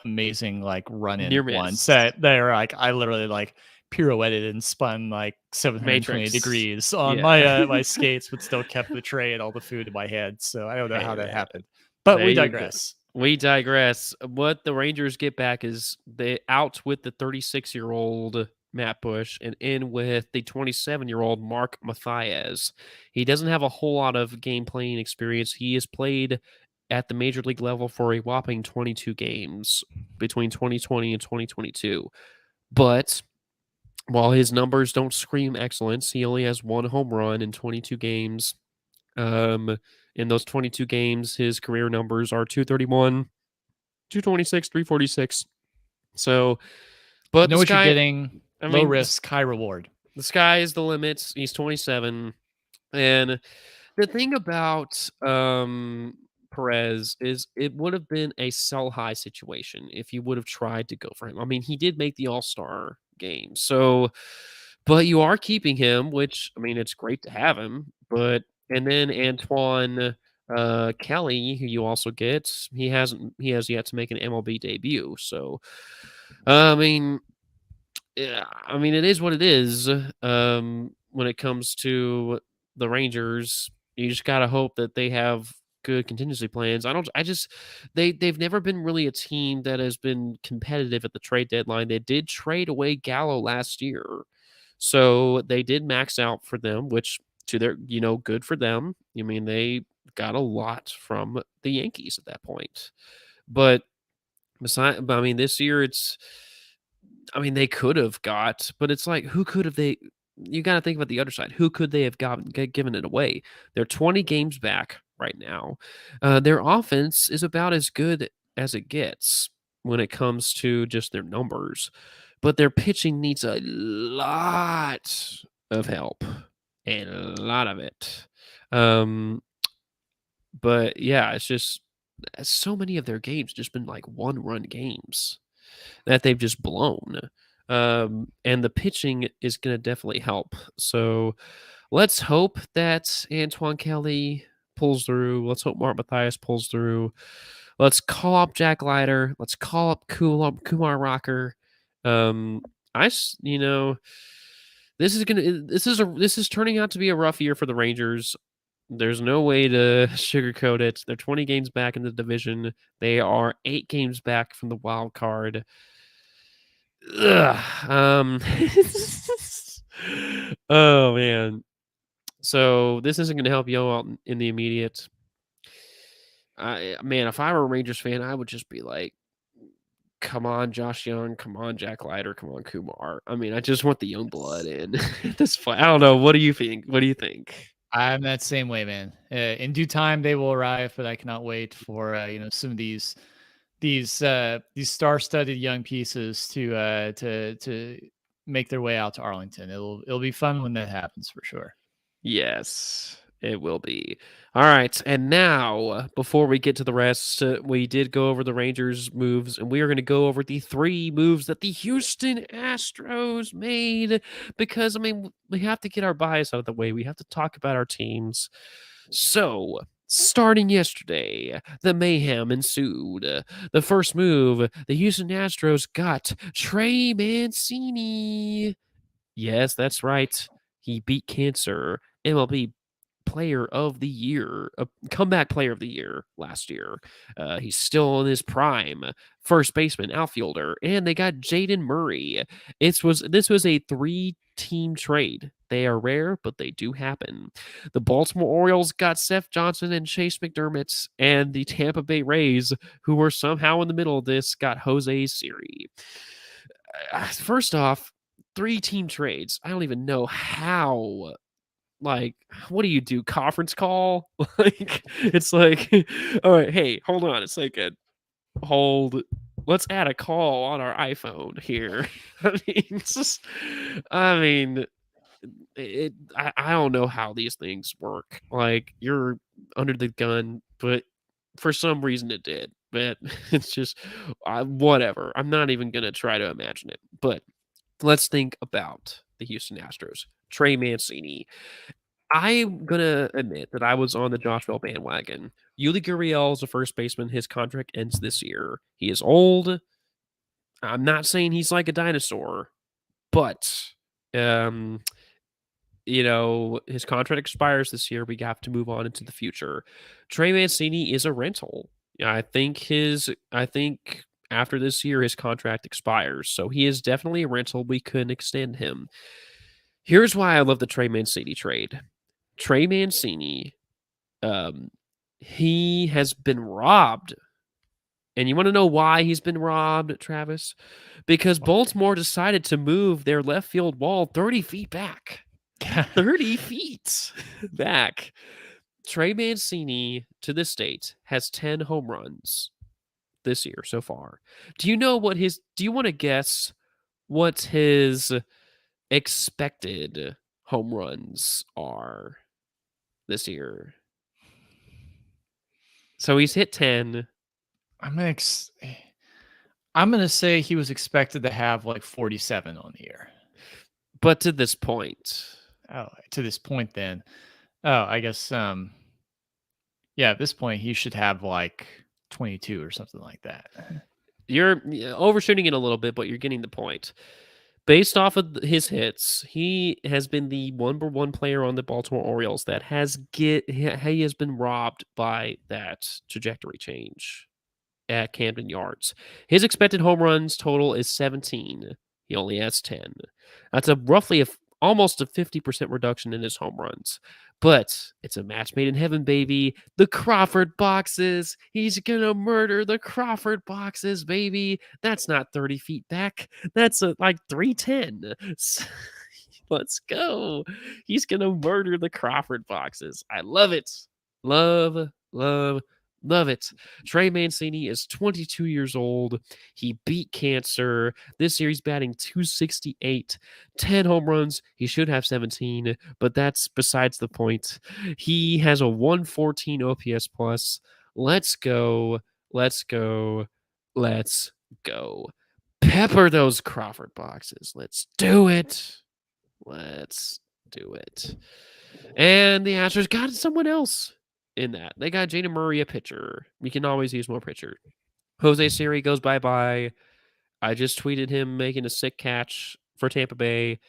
amazing like run in near once miss that they were like I literally like pirouetted and spun like 720 Matrix? degrees on Yeah. my skates, but still kept the tray and all the food in my head. So I don't know Hey, how that man. happened. But There we you go. digress. We digress. What the Rangers get back is they out with the 36-year-old Matt Bush and in with the 27-year-old Mark Mathias. He doesn't have a whole lot of game playing experience. He has played at the major league level for a whopping 22 games between 2020 and 2022. But while his numbers don't scream excellence, he only has one home run in 22 games. In those 22 games, his career numbers are 231, 226, 346. So, You but know this what you're guy, getting. I Low mean, risk, high reward. the sky is the limit. He's 27. And the thing about Perez is it would have been a sell high situation if you would have tried to go for him. I mean, he did make the All-Star game. So, but you are keeping him, which I mean, it's great to have him, but and then Antoine Kelly, who you also get, he has yet to make an MLB debut. So, I mean, yeah, I mean, it is what it is. When it comes to the Rangers, you just gotta hope that they have good contingency plans. I don't. I just they've never been really a team that has been competitive at the trade deadline. They did trade away Gallo last year, so they did max out for them, which to their good for them. I mean, they got a lot from the Yankees at that point, but I mean, this year it's I mean, they could have got, but it's like, who could have they? You got to think about the other side. Who could they have given it away? They're 20 games back right now. Their offense is about as good as it gets when it comes to just their numbers, but their pitching needs a lot of help, a lot of it. Um, but yeah, it's just so many of their games just been like one-run games that they've just blown. And the pitching is going to definitely help. So let's hope that Antoine Kelly pulls through. Let's hope Mark Mathias pulls through. Let's call up Jack Leiter. Let's call up Kumar Rocker. Um, this is turning out to be a rough year for the Rangers. There's no way to sugarcoat it. They're 20 games back in the division. They are 8 games back from the wild card. Ugh, oh man. So this isn't going to help you out in the immediate. Man, if I were a Rangers fan, I would just be like, "Come on, Josh Young. Come on, Jack Leiter. Come on, Kumar." I mean, I just want the young blood in this fight. I don't know. What do you think? What do you think? I'm that same way, man. In due time, they will arrive, but I cannot wait for some of these star-studded young pieces to make their way out to Arlington. It'll be fun when that happens for sure. Yes, it will be. All right. And now, before we get to the rest, we did go over the Rangers' moves, and we are going to go over the 3 moves that the Houston Astros made because, I mean, we have to get our bias out of the way. We have to talk about our teams. So, starting yesterday, the mayhem ensued. The first move, the Houston Astros got Trey Mancini. Yes, that's right. He beat cancer. MLB player of the year, comeback player of the year last year. He's still in his prime, first baseman, outfielder, and they got Jaden Murray. This was a 3-team trade. They are rare, but they do happen. The Baltimore Orioles got Seth Johnson and Chase McDermott, and the Tampa Bay Rays, who were somehow in the middle of this, got Jose Siri. First off, 3-team trades. I don't even know how. Like, what do you do? Conference call? Like, it's like, all right, hey, hold on. It's like a hold. Let's add a call on our iPhone here. I mean, it's just, I mean, I don't know how these things work. Like, you're under the gun, but for some reason it did. But it's just, whatever. I'm not even going to try to imagine it. But let's think about the Houston Astros. Trey Mancini. I'm gonna admit that I was on the Josh Bell bandwagon. Yuli Gurriel is a first baseman. His contract ends this year. He is old. I'm not saying he's like a dinosaur, but um, his contract expires this year. We have to move on into the future. Trey Mancini is a rental. I think After this year, his contract expires. So he is definitely a rental. We couldn't extend him. Here's why I love the Trey Mancini trade. Trey Mancini, he has been robbed. And you want to know why he's been robbed, Travis? Because Baltimore decided to move their left field wall 30 feet back. 30 feet back. Trey Mancini, to this date, has 10 home runs this year so far. Do you want to guess what his expected home runs are this year? So he's hit 10. I'm gonna say he was expected to have like 47 on the year. But to this point. Oh, to this point then. Oh, I guess yeah, at this point he should have like 22 or something like that. You're overshooting it a little bit, but you're getting the point. Based off of his hits, he has been the #1 player on the Baltimore Orioles that he has been robbed by that trajectory change at Camden Yards. His expected home runs total is 17. He only has 10. That's almost a 50% reduction in his home runs. But it's a match made in heaven, baby. The Crawford boxes. He's going to murder the Crawford boxes, baby. That's not 30 feet back. That's like 310. Let's go. He's going to murder the Crawford boxes. I love it. Love, love, love it. Trey Mancini is 22 years old. He beat cancer. This year he's batting .268, 10 home runs. He should have 17, but that's besides the point. He has a 114 OPS plus. Let's go. Let's go. Let's go. Pepper those Crawford boxes. Let's do it. Let's do it. And the Astros got someone else in that. They got Jaden Murray, a pitcher. We can always use more pitcher. Jose Siri goes bye-bye. I just tweeted him making a sick catch for Tampa Bay.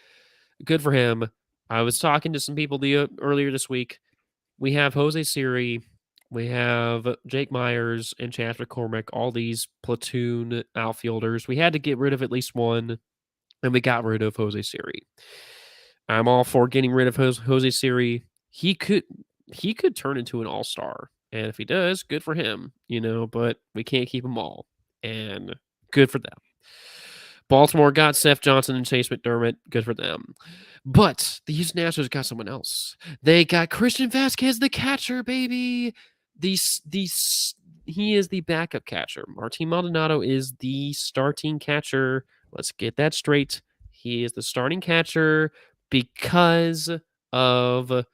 Good for him. I was talking to some people earlier this week. We have Jose Siri. We have Jake Myers and Chad McCormick, all these platoon outfielders. We had to get rid of at least one, and we got rid of Jose Siri. I'm all for getting rid of Jose Siri. He could turn into an all-star. And if he does, good for him, but we can't keep them all. And good for them. Baltimore got Seth Johnson and Chase McDermott. Good for them. But the Houston Astros got someone else. They got Christian Vasquez, the catcher, baby. He is the backup catcher. Martin Maldonado is the starting catcher. Let's get that straight. He is the starting catcher because of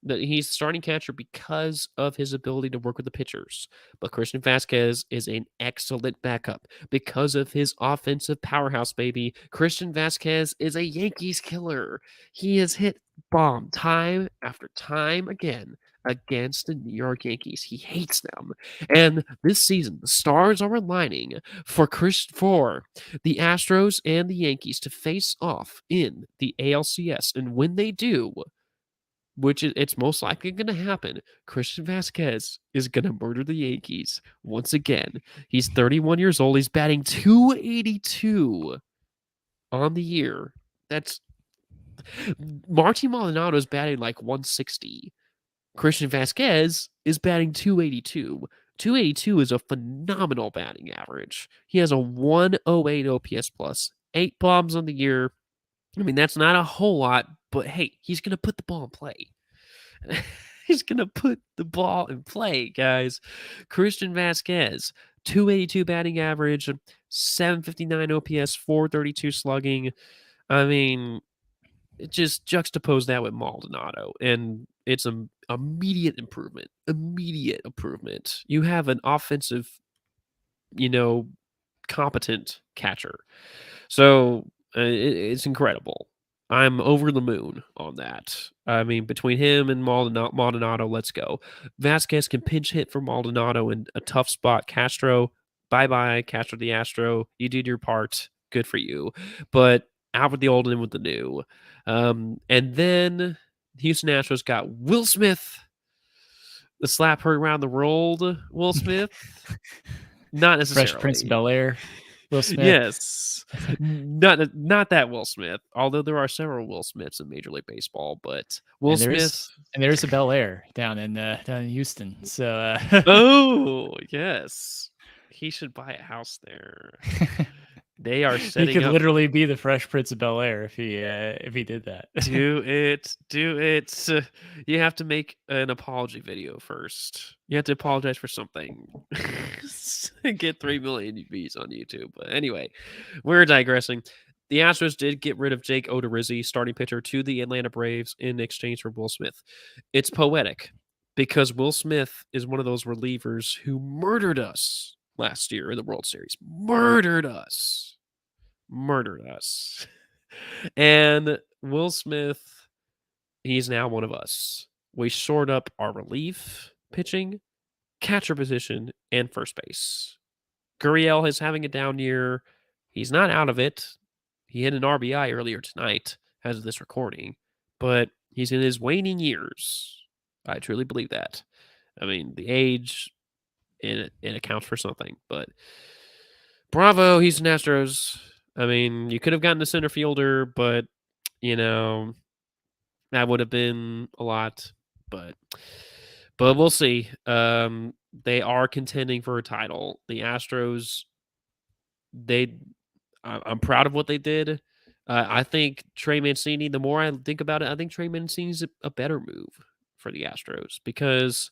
he's starting catcher because of his ability to work with the pitchers. But Christian Vasquez is an excellent backup because of his offensive powerhouse, baby. Christian Vasquez is a Yankees killer. He has hit bomb time after time again against the New York Yankees. He hates them. And this season, the stars are aligning for the Astros and the Yankees to face off in the ALCS. And when they do, which it's most likely going to happen, Christian Vasquez is going to murder the Yankees once again. He's 31 years old. He's batting .282 on the year. That's Martin Maldonado is batting like 160. Christian Vasquez is batting .282. .282 is a phenomenal batting average. He has a 108 OPS plus, 8 bombs on the year. I mean, that's not a whole lot, but hey, he's going to put the ball in play. He's going to put the ball in play, guys. Christian Vasquez, .282 batting average, 759 OPS, 432 slugging. I mean, just juxtapose that with Maldonado, and it's an immediate improvement. Immediate improvement. You have an offensive, competent catcher. So it's incredible. I'm over the moon on that. I mean, between him and Maldonado, let's go. Vasquez can pinch hit for Maldonado in a tough spot. Castro, bye-bye, Castro the Astro. You did your part. Good for you. But out with the old and in with the new. And then Houston Astros got Will Smith, the slap heard around the world, Will Smith. Not Fresh Prince of necessarily. Bel-Air, Will Smith. Yes. Not that Will Smith, although there are several Will Smiths in Major League Baseball, but Will And Smith. there's a Bel-Air down in Houston. So Oh, yes. He should buy a house there. They are he setting could up. literally be the Fresh Prince of Bel-Air if he did that. Do it. Do it. You have to make an apology video first. You have to apologize for something. Get 3 million views on YouTube. But anyway, we're digressing. The Astros did get rid of Jake Odorizzi, starting pitcher, to the Atlanta Braves in exchange for Will Smith. It's poetic because Will Smith is one of those relievers who murdered us last year in the World Series. Murdered us. Murdered us. And Will Smith, he's now one of us. We shored up our relief pitching, catcher position, and first base. Gurriel is having a down year. He's not out of it. He hit an RBI earlier tonight as of this recording, but he's in his waning years. I truly believe that. I mean, the age, it accounts for something, but bravo, he's an Astros. I mean, you could have gotten a center fielder, but, you know, that would have been a lot, but we'll see. They are contending for a title. The Astros, I'm proud of what they did. I think Trey Mancini, the more I think about it, I think Trey Mancini's a better move for the Astros because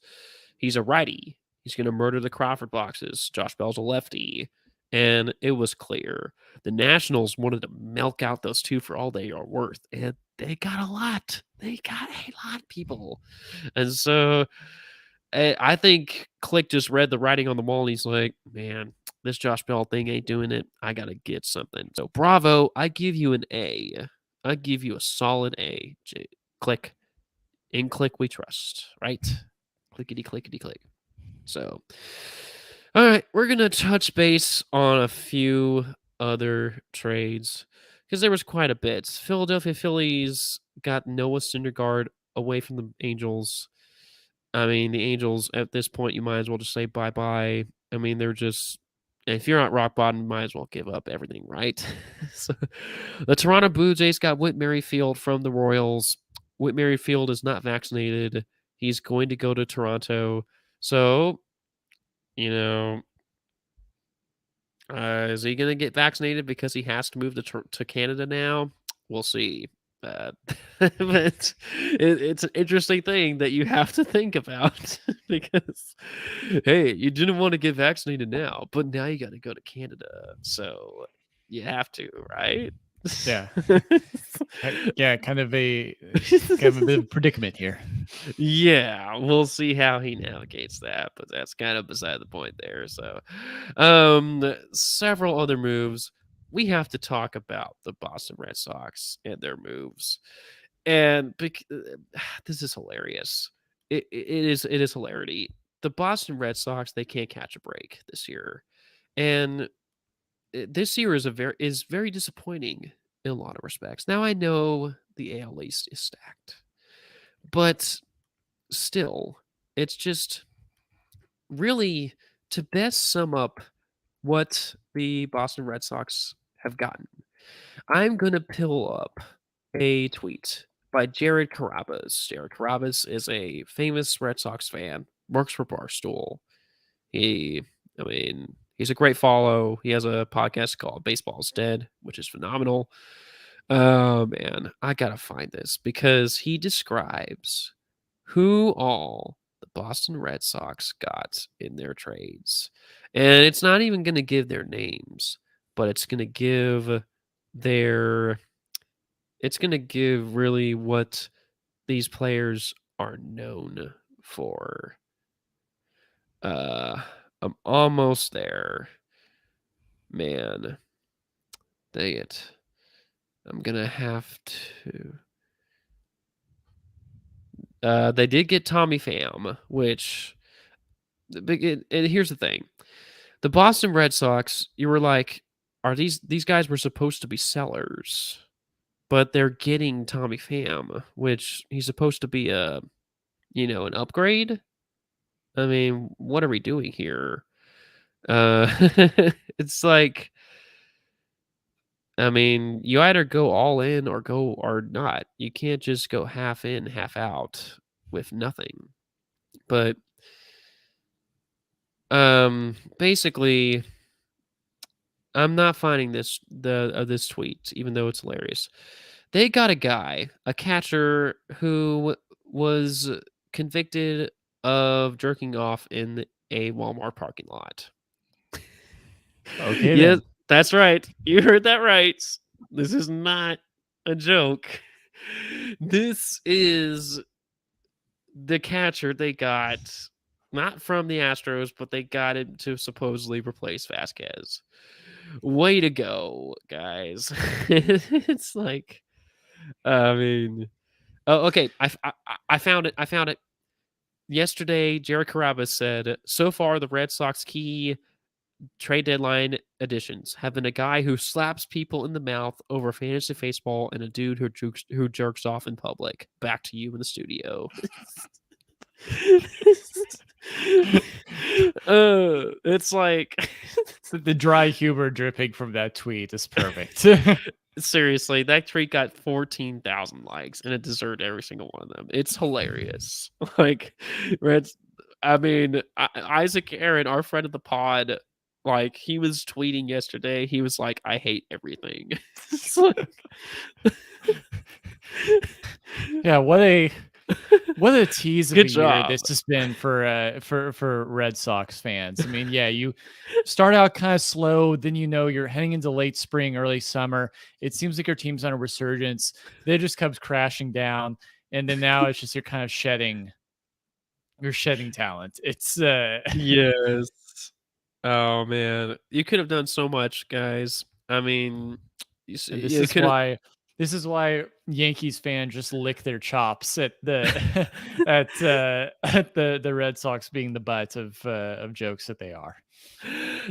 he's a righty. He's going to murder the Crawford boxes. Josh Bell's a lefty. And it was clear. The Nationals wanted to milk out those two for all they are worth. And they got a lot. They got a lot, people. And so I think Click just read the writing on the wall and he's like, man, this Josh Bell thing ain't doing it. I got to get something. So bravo. I give you an A. I give you a solid A. Click. In Click we trust, right? Clickety, clickety, click. So, all right, we're going to touch base on a few other trades because there was quite a bit. Philadelphia Phillies got Noah Syndergaard away from the Angels. I mean, the Angels, at this point, you might as well just say bye-bye. I mean, they're just, if you're not rock bottom, you might as well give up everything, right? So, the Toronto Blue Jays got Whit Merrifield from the Royals. Whit Merrifield is not vaccinated. He's going to go to Toronto. So, you know, is he going to get vaccinated because he has to move to Canada now? We'll see. But it's an interesting thing that you have to think about because, hey, you didn't want to get vaccinated now, but now you got to go to Canada. So you have to, right? Yeah. Yeah, kind of a bit of a predicament here. Yeah, we'll see how he navigates that, but that's kind of beside the point there. So, several other moves. We have to talk about the Boston Red Sox and their moves, and this is hilarious. It is hilarity. The Boston Red Sox, they can't catch a break this year, and this year is very disappointing in a lot of respects. Now I know the AL East is stacked, but still, it's just really to best sum up what the Boston Red Sox have gotten. I'm going to pull up a tweet by Jared Carrabas. Jared Carrabas is a famous Red Sox fan, works for Barstool. I mean, he's a great follow. He has a podcast called Baseball's Dead, which is phenomenal. Oh, man, I got to find this because he describes who all the Boston Red Sox got in their trades. And it's not even going to give their names, but it's going to give really what these players are known for. I'm almost there. Man. Dang it. I'm going to have to. They did get Tommy Pham, which. And here's the thing. The Boston Red Sox, you were like, are these guys were supposed to be sellers, but they're getting Tommy Pham, which he's supposed to be an upgrade. I mean, what are we doing here? Uh, it's like, I mean, you either go all in or not. You can't just go half in, half out with nothing. But basically, I'm not finding this tweet, even though it's hilarious. They got a guy, a catcher, who was convicted of jerking off in a Walmart parking lot. Okay, Yes, then. that's right. You heard that right. This is not a joke. This is the catcher they got, not from the Astros, but they got him to supposedly replace Vasquez. Way to go, guys. It's like, I mean, oh, okay. I found it. I found it. Yesterday, Jerry Carabas said, so far the Red Sox key trade deadline additions have been a guy who slaps people in the mouth over fantasy baseball and a dude who jerks off in public. Back to you in the studio. It's like The dry humor dripping from that tweet is perfect. seriously, that tweet got 14,000 likes and it deserved every single one of them. It's hilarious. Like, Reds, I mean, Isaac Aaron, our friend of the pod, like, he was tweeting yesterday. He was like, I hate everything. It's like, Yeah, what a tease of good a year job. this has been for Red Sox fans. I mean, yeah, you start out kind of slow, then you're heading into late spring, early summer. It seems like your team's on a resurgence. Then it just comes crashing down, and then now it's just you're shedding talent. It's Yes. Oh, man. You could have done so much, guys. I mean, and you could have. this is why Yankees fans just lick their chops at the at the Red Sox being the butt of jokes that they are.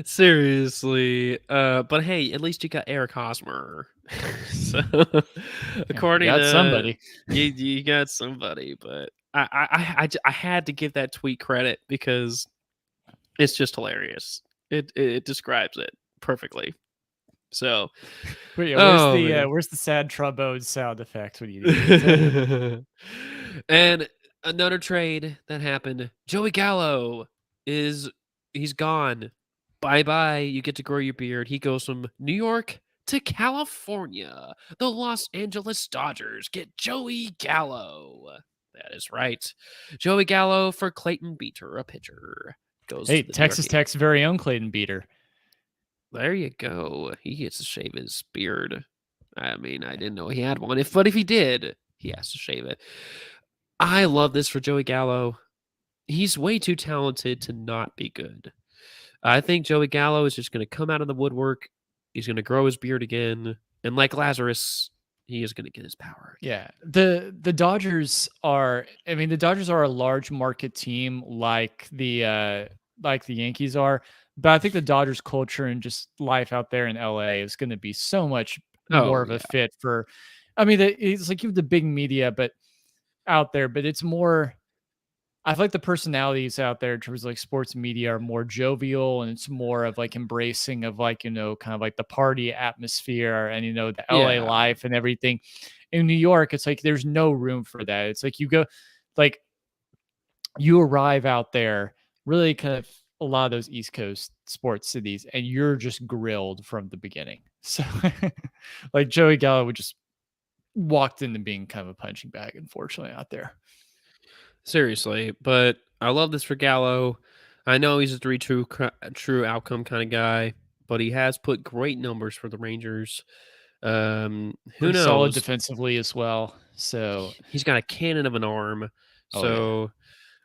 Seriously. But hey, at least you got Eric Hosmer. So, Yeah, you according got to somebody. you got somebody, but I had to give that tweet credit because it's just hilarious. It describes it perfectly. So, But yeah, oh man. where's the sad trombone sound effect when you need it? And another trade that happened. Joey Gallo is he's gone. Bye bye. You get to grow your beard. He goes from New York to California. The Los Angeles Dodgers get Joey Gallo. That is right. Joey Gallo for Clayton Beeter, a pitcher. Goes Hey, to the New York Texas Tech's very own Clayton Beater. There you go. He gets to shave his beard. I mean, I didn't know he had one. But if he did, he has to shave it. I love this for Joey Gallo. He's way too talented to not be good. I think Joey Gallo is just going to come out of the woodwork. He's going to grow his beard again, and like Lazarus, he is going to get his power again. Yeah. The Dodgers are I mean, the Dodgers are a large market team like the Yankees are, but I think the Dodgers culture and just life out there in LA is going to be so much more Oh of a yeah, fit for it's like you have the big media but out there, but it's more I feel like the personalities out there in terms of like sports media are more jovial and it's more of like embracing of like, kind of like the party atmosphere and, the LA yeah, life and everything. In New York, it's like there's no room for that. It's like like you arrive out there, really kind of a lot of those East Coast sports cities, and you're just grilled from the beginning. So, like Joey Gallo would just walked into being kind of a punching bag, unfortunately, out there. seriously. But I love this for Gallo. I know he's a true outcome kind of guy, but he has put great numbers for the Rangers. Who Pretty solid knows? defensively as well. So, He's got a cannon of an arm. oh yeah.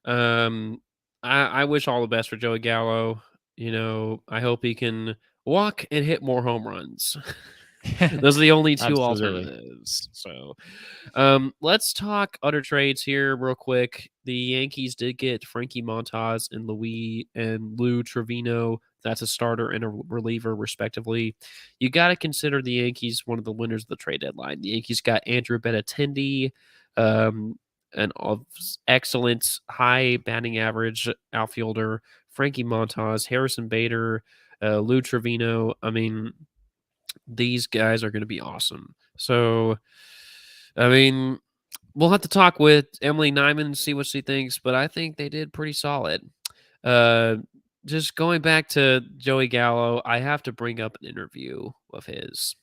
So, um, I wish all the best for Joey Gallo. I hope he can walk and hit more home runs. Those are the only two Absolutely. alternatives. So, let's talk other trades here real quick. The Yankees did get Frankie Montas and Lou Trevino. That's a starter and a reliever, respectively. You got to consider the Yankees one of the winners of the trade deadline. The Yankees got Andrew Benintendi, an excellent high batting average outfielder Frankie Montas, Harrison Bader, Lou Trevino. I mean, these guys are going to be awesome. So, I mean, we'll have to talk with Emily Nyman and see what she thinks, but I think they did pretty solid. Uh, just going back to Joey Gallo, I have to bring up an interview of his.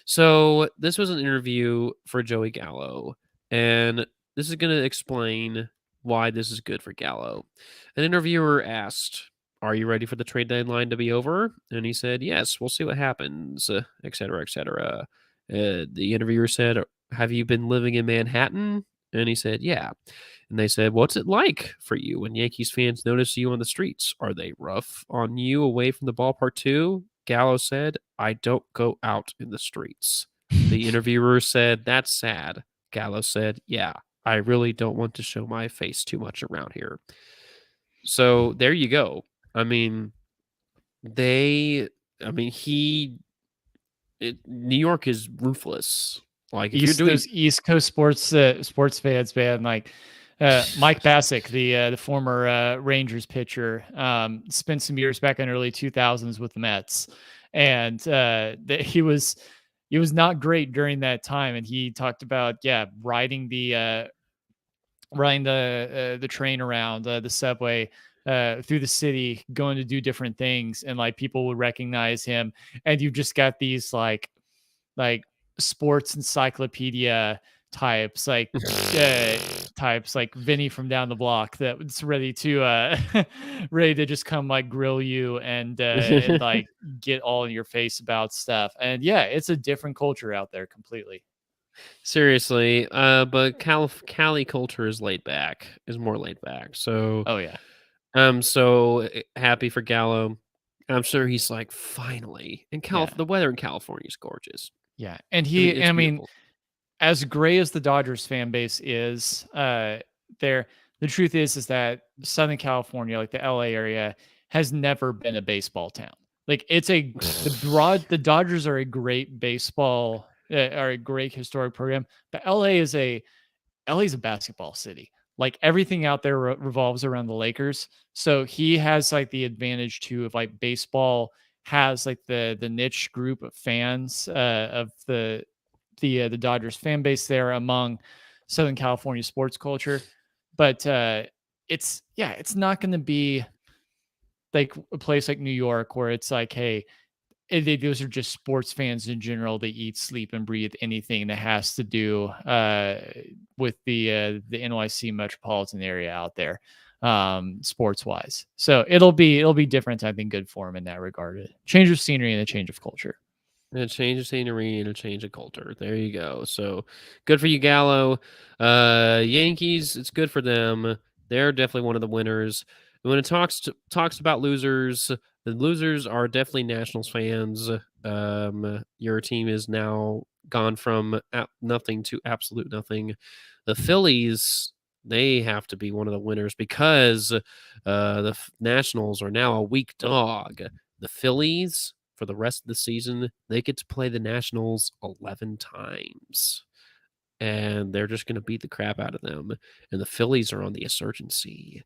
So this was an interview for Joey Gallo, and this is going to explain why this is good for Gallo. An interviewer asked, "Are you ready for the trade deadline to be over?" And he said, "Yes, we'll see what happens, et cetera, et cetera." The interviewer said, "Have you been living in Manhattan?" And he said, "Yeah." And they said, "What's it like for you when Yankees fans notice you on the streets? Are they rough on you away from the ballpark too?" Gallo said, "I don't go out in the streets." The interviewer said, "That's sad." Gallo said, "Yeah, I really don't want to show my face too much around here." So there you go. I mean, they, I mean, New York is ruthless. Like if you're doing Those East Coast sports fans, man, like Mike Bassick, the former Rangers pitcher, spent some years back in early 2000s with the Mets, and he was not great during that time, and he talked about riding the train around the subway through the city, going to do different things, and like people would recognize him, and you just got these like sports encyclopedia types types like Vinny from down the block that's ready to ready to just come like grill you and like get all in your face about stuff. And yeah, it's a different culture out there completely. Seriously, but Cali culture is laid back, is more laid back. So Oh yeah. I'm so happy for Gallo. I'm sure he's like, finally. And Yeah. The weather in California is gorgeous. Yeah. And It's I mean, beautiful. as great as the Dodgers fan base is, there the truth is that Southern California, like the LA area, has never been a baseball town. Like the Dodgers are a great baseball are a great historic program, but LA is a basketball city. Like everything out there revolves around the Lakers. So he has like the advantage too of like baseball has like the niche group of fans of the Dodgers fan base there among Southern California sports culture. But it's not going to be like a place like New York where it's like, hey, those are just sports fans in general. They eat, sleep, and breathe anything that has to do with the NYC metropolitan area out there, sports wise. So it'll be different. I think good for him in that regard. A change of scenery and a change of culture. And a change of scenery and a change of culture. There you go. So good for you, Gallo. Yankees, it's good for them. They're definitely one of the winners. When it talks about losers, the losers are definitely Nationals fans. Your team is now gone from nothing to absolute nothing. The Phillies, they have to be one of the winners because the Nationals are now a weak dog. The Phillies, for the rest of the season, they get to play the Nationals 11 times. And they're just going to beat the crap out of them. And the Phillies are on the insurgency.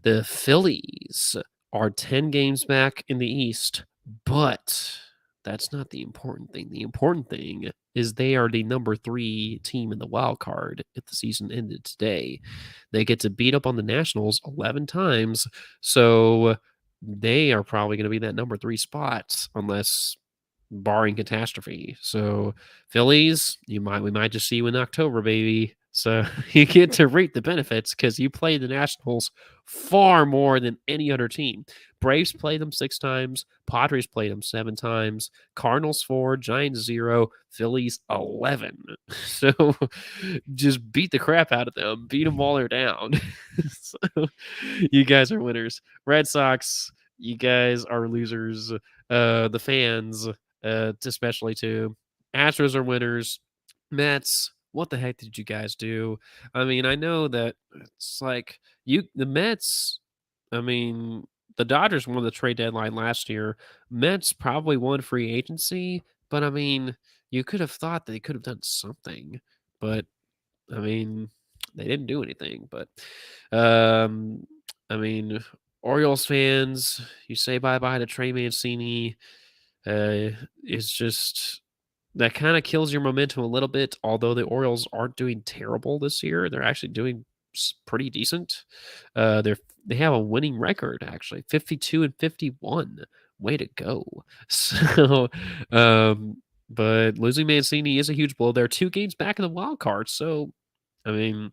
The Phillies are 10 games back in the East, but that's not the important thing. The important thing is they are the number 3 team in the wild card if the season ended today. They get to beat up on the Nationals 11 times. So they are probably going to be that number 3 spot unless barring catastrophe. So Phillies, we might just see you in October, baby. So you get to reap the benefits because you play the Nationals far more than any other team. Braves played them 6 times, Padres played them 7 times, Cardinals 4, Giants 0, Phillies 11. So just beat the crap out of them, beat them while they're down. So you guys are winners. Red Sox, you guys are losers. The fans, especially too. Astros are winners. Mets, what the heck did you guys do? I mean, I know that it's like the Mets. I mean, the Dodgers won the trade deadline last year. Mets probably won free agency, but I mean, you could have thought they could have done something, but I mean, they didn't do anything. But, um, I mean, Orioles fans, you say bye-bye to Trey Mancini. It's just that kind of kills your momentum a little bit, although the Orioles aren't doing terrible this year. They're actually doing pretty decent. They have a winning record, actually, 52-51. Way to go. So, but losing Mancini is a huge blow. They're 2 games back in the wild card. So, I mean,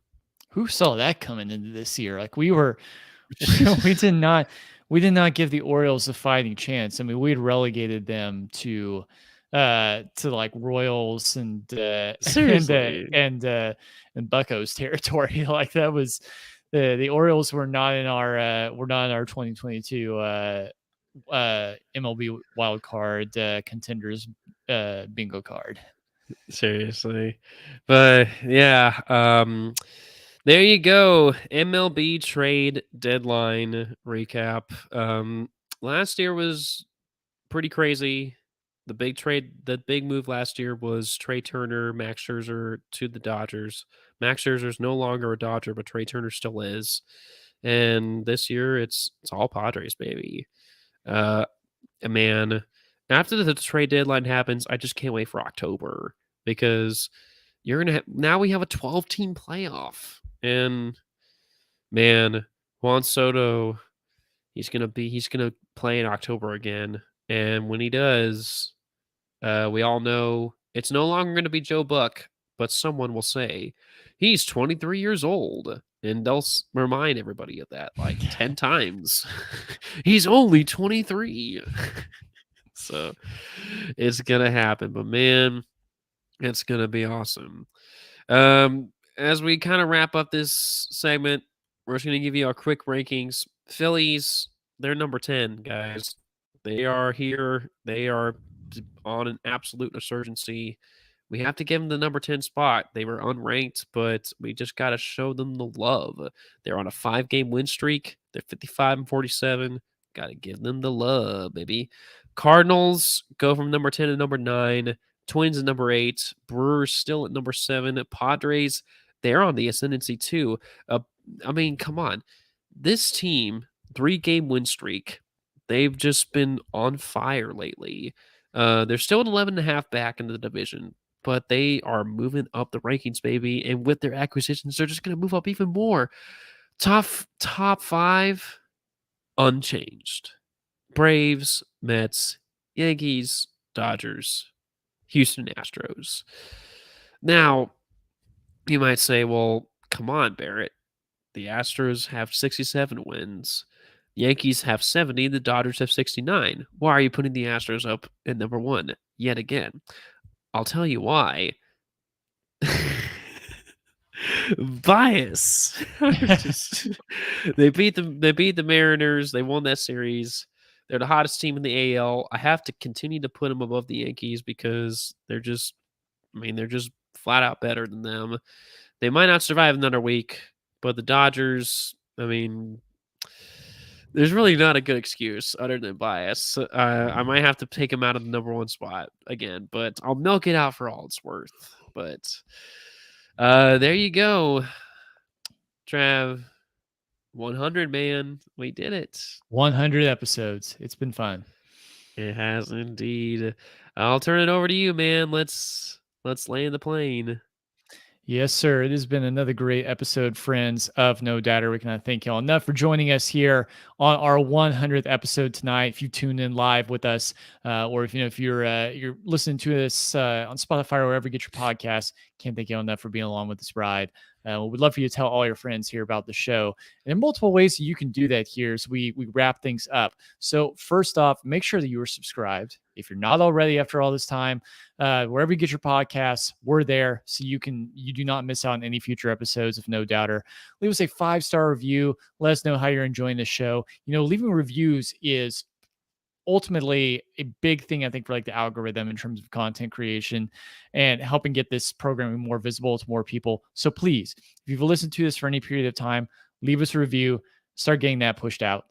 Who saw that coming into this year? Like we we did not give the Orioles a fighting chance. I mean, we'd relegated them to like Royals seriously. and Buccos territory. Like that was the Orioles were not in our 2022 MLB wild card contenders bingo card. Seriously. But yeah, there you go. MLB trade deadline recap. Last year was pretty crazy. The big move last year was Trey Turner, Max Scherzer to the Dodgers. Max Scherzer's no longer a Dodger, but Trey Turner still is. And this year it's all Padres, baby. Man, after the trade deadline happens, I just can't wait for October because now we have a 12-team playoff. And man, Juan Soto, he's gonna play in October again. And when he does, we all know it's no longer gonna be Joe Buck, but someone will say he's 23 years old. And they'll remind everybody of that like 10 times. He's only 23. So it's gonna happen. But man, it's gonna be awesome. As we kind of wrap up this segment, we're just gonna give you our quick rankings. Phillies, they're number 10, guys. They are here. They are on an absolute resurgency. We have to give them the number 10 spot. They were unranked, but we just got to show them the love. They're on a 5-game win streak. They're 55-47. Got to give them the love, baby. Cardinals go from number 10 to number 9. Twins at number 8. Brewers still at number 7. Padres, they're on the ascendancy too. I mean, come on. This team, 3-game win streak. They've just been on fire lately. They're still at 11.5 back in the division, but they are moving up the rankings, baby. And with their acquisitions, they're just going to move up even more. Top 5, unchanged. Braves, Mets, Yankees, Dodgers, Houston Astros. Now, you might say, well, come on, Barrett. The Astros have 67 wins. Yankees have 70. The Dodgers have 69. Why are you putting the Astros up at number 1 yet again? I'll tell you why. Bias. They beat the Mariners. They won that series. They're the hottest team in the AL. I have to continue to put them above the Yankees because they're just flat out better than them. They might not survive another week, but the Dodgers, there's really not a good excuse other than bias. I might have to take them out of the number 1 spot again, but I'll milk it out for all it's worth. But there you go, Trav. 100, man. We did it. 100 episodes. It's been fun. It has indeed. I'll turn it over to you, man. Let's land the plane. Yes, sir. It has been another great episode, friends of No Doubter. We cannot thank y'all enough for joining us here on our 100th episode tonight. If you tuned in live with us, or if you're listening to us on Spotify or wherever you get your podcasts, can't thank y'all enough for being along with this ride. We'd love for you to tell all your friends here about the show. And there are multiple ways you can do that here as we wrap things up. So first off, make sure that you are subscribed. If you're not already after all this time, wherever you get your podcasts, we're there. So you do not miss out on any future episodes of No Doubter. Leave us a 5-star review. Let us know how you're enjoying the show. Leaving reviews is ultimately a big thing, I think, for like the algorithm in terms of content creation and helping get this programming more visible to more people. So please, if you've listened to this for any period of time, leave us a review, start getting that pushed out.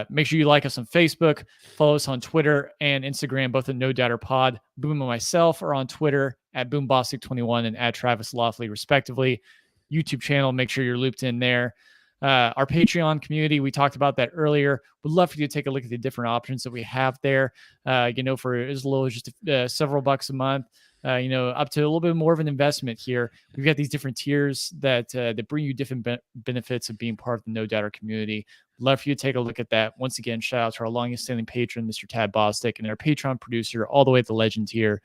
Make sure you like us on Facebook, follow us on Twitter and Instagram, both at No Doubter Pod. Boom and myself are on Twitter at Boombostic21 and at Travis Loftley, respectively. YouTube channel, make sure you're looped in there. Our Patreon community, we talked about that earlier. Would love for you to take a look at the different options that we have there. For as low as just several bucks a month. Up to a little bit more of an investment here. We've got these different tiers that bring you different benefits of being part of the No Doubter community. Love for you to take a look at that. Once again, shout out to our longest standing patron, Mr. Tad Bostic, and our Patreon producer, all the way to the legend tier,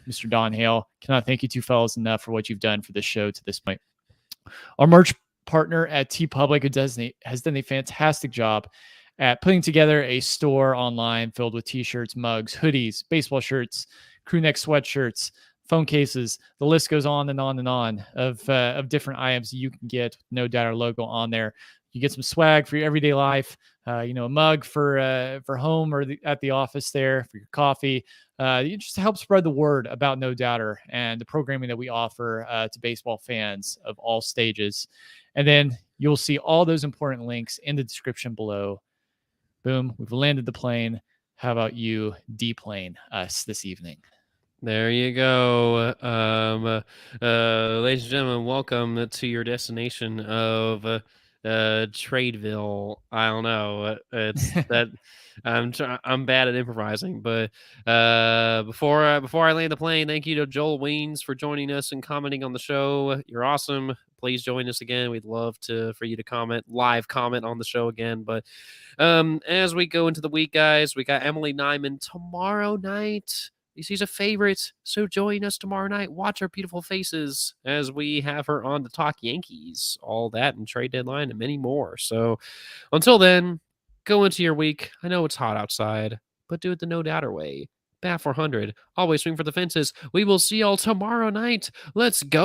Mr. Don Hale. Cannot thank you two fellas enough for what you've done for this show to this point. Our merch partner at TeePublic has done a fantastic job at putting together a store online filled with t-shirts, mugs, hoodies, baseball shirts, crew neck sweatshirts, phone cases. The list goes on and on and on of different items you can get with No Doubter logo on there. You get some swag for your everyday life, a mug for home or at the office there for your coffee. It just helps spread the word about No Doubter and the programming that we offer to baseball fans of all stages. And then you'll see all those important links in the description below. Boom, we've landed the plane. How about you deplane us this evening? There you go. Ladies and gentlemen, welcome to your destination of Tradeville. I don't know. It's that I'm bad at improvising, but before I land the plane, thank you to Joel Weens for joining us and commenting on the show. You're awesome. Please join us again. We'd love for you to live comment on the show again. But as we go into the week, guys, we got Emily Nyman tomorrow night. She's a favorite, so join us tomorrow night. Watch our beautiful faces as we have her on to talk Yankees, all that, and trade deadline, and many more. So until then, go into your week. I know it's hot outside, but do it the No Doubter way. Bat 400. Always swing for the fences. We will see y'all tomorrow night. Let's go.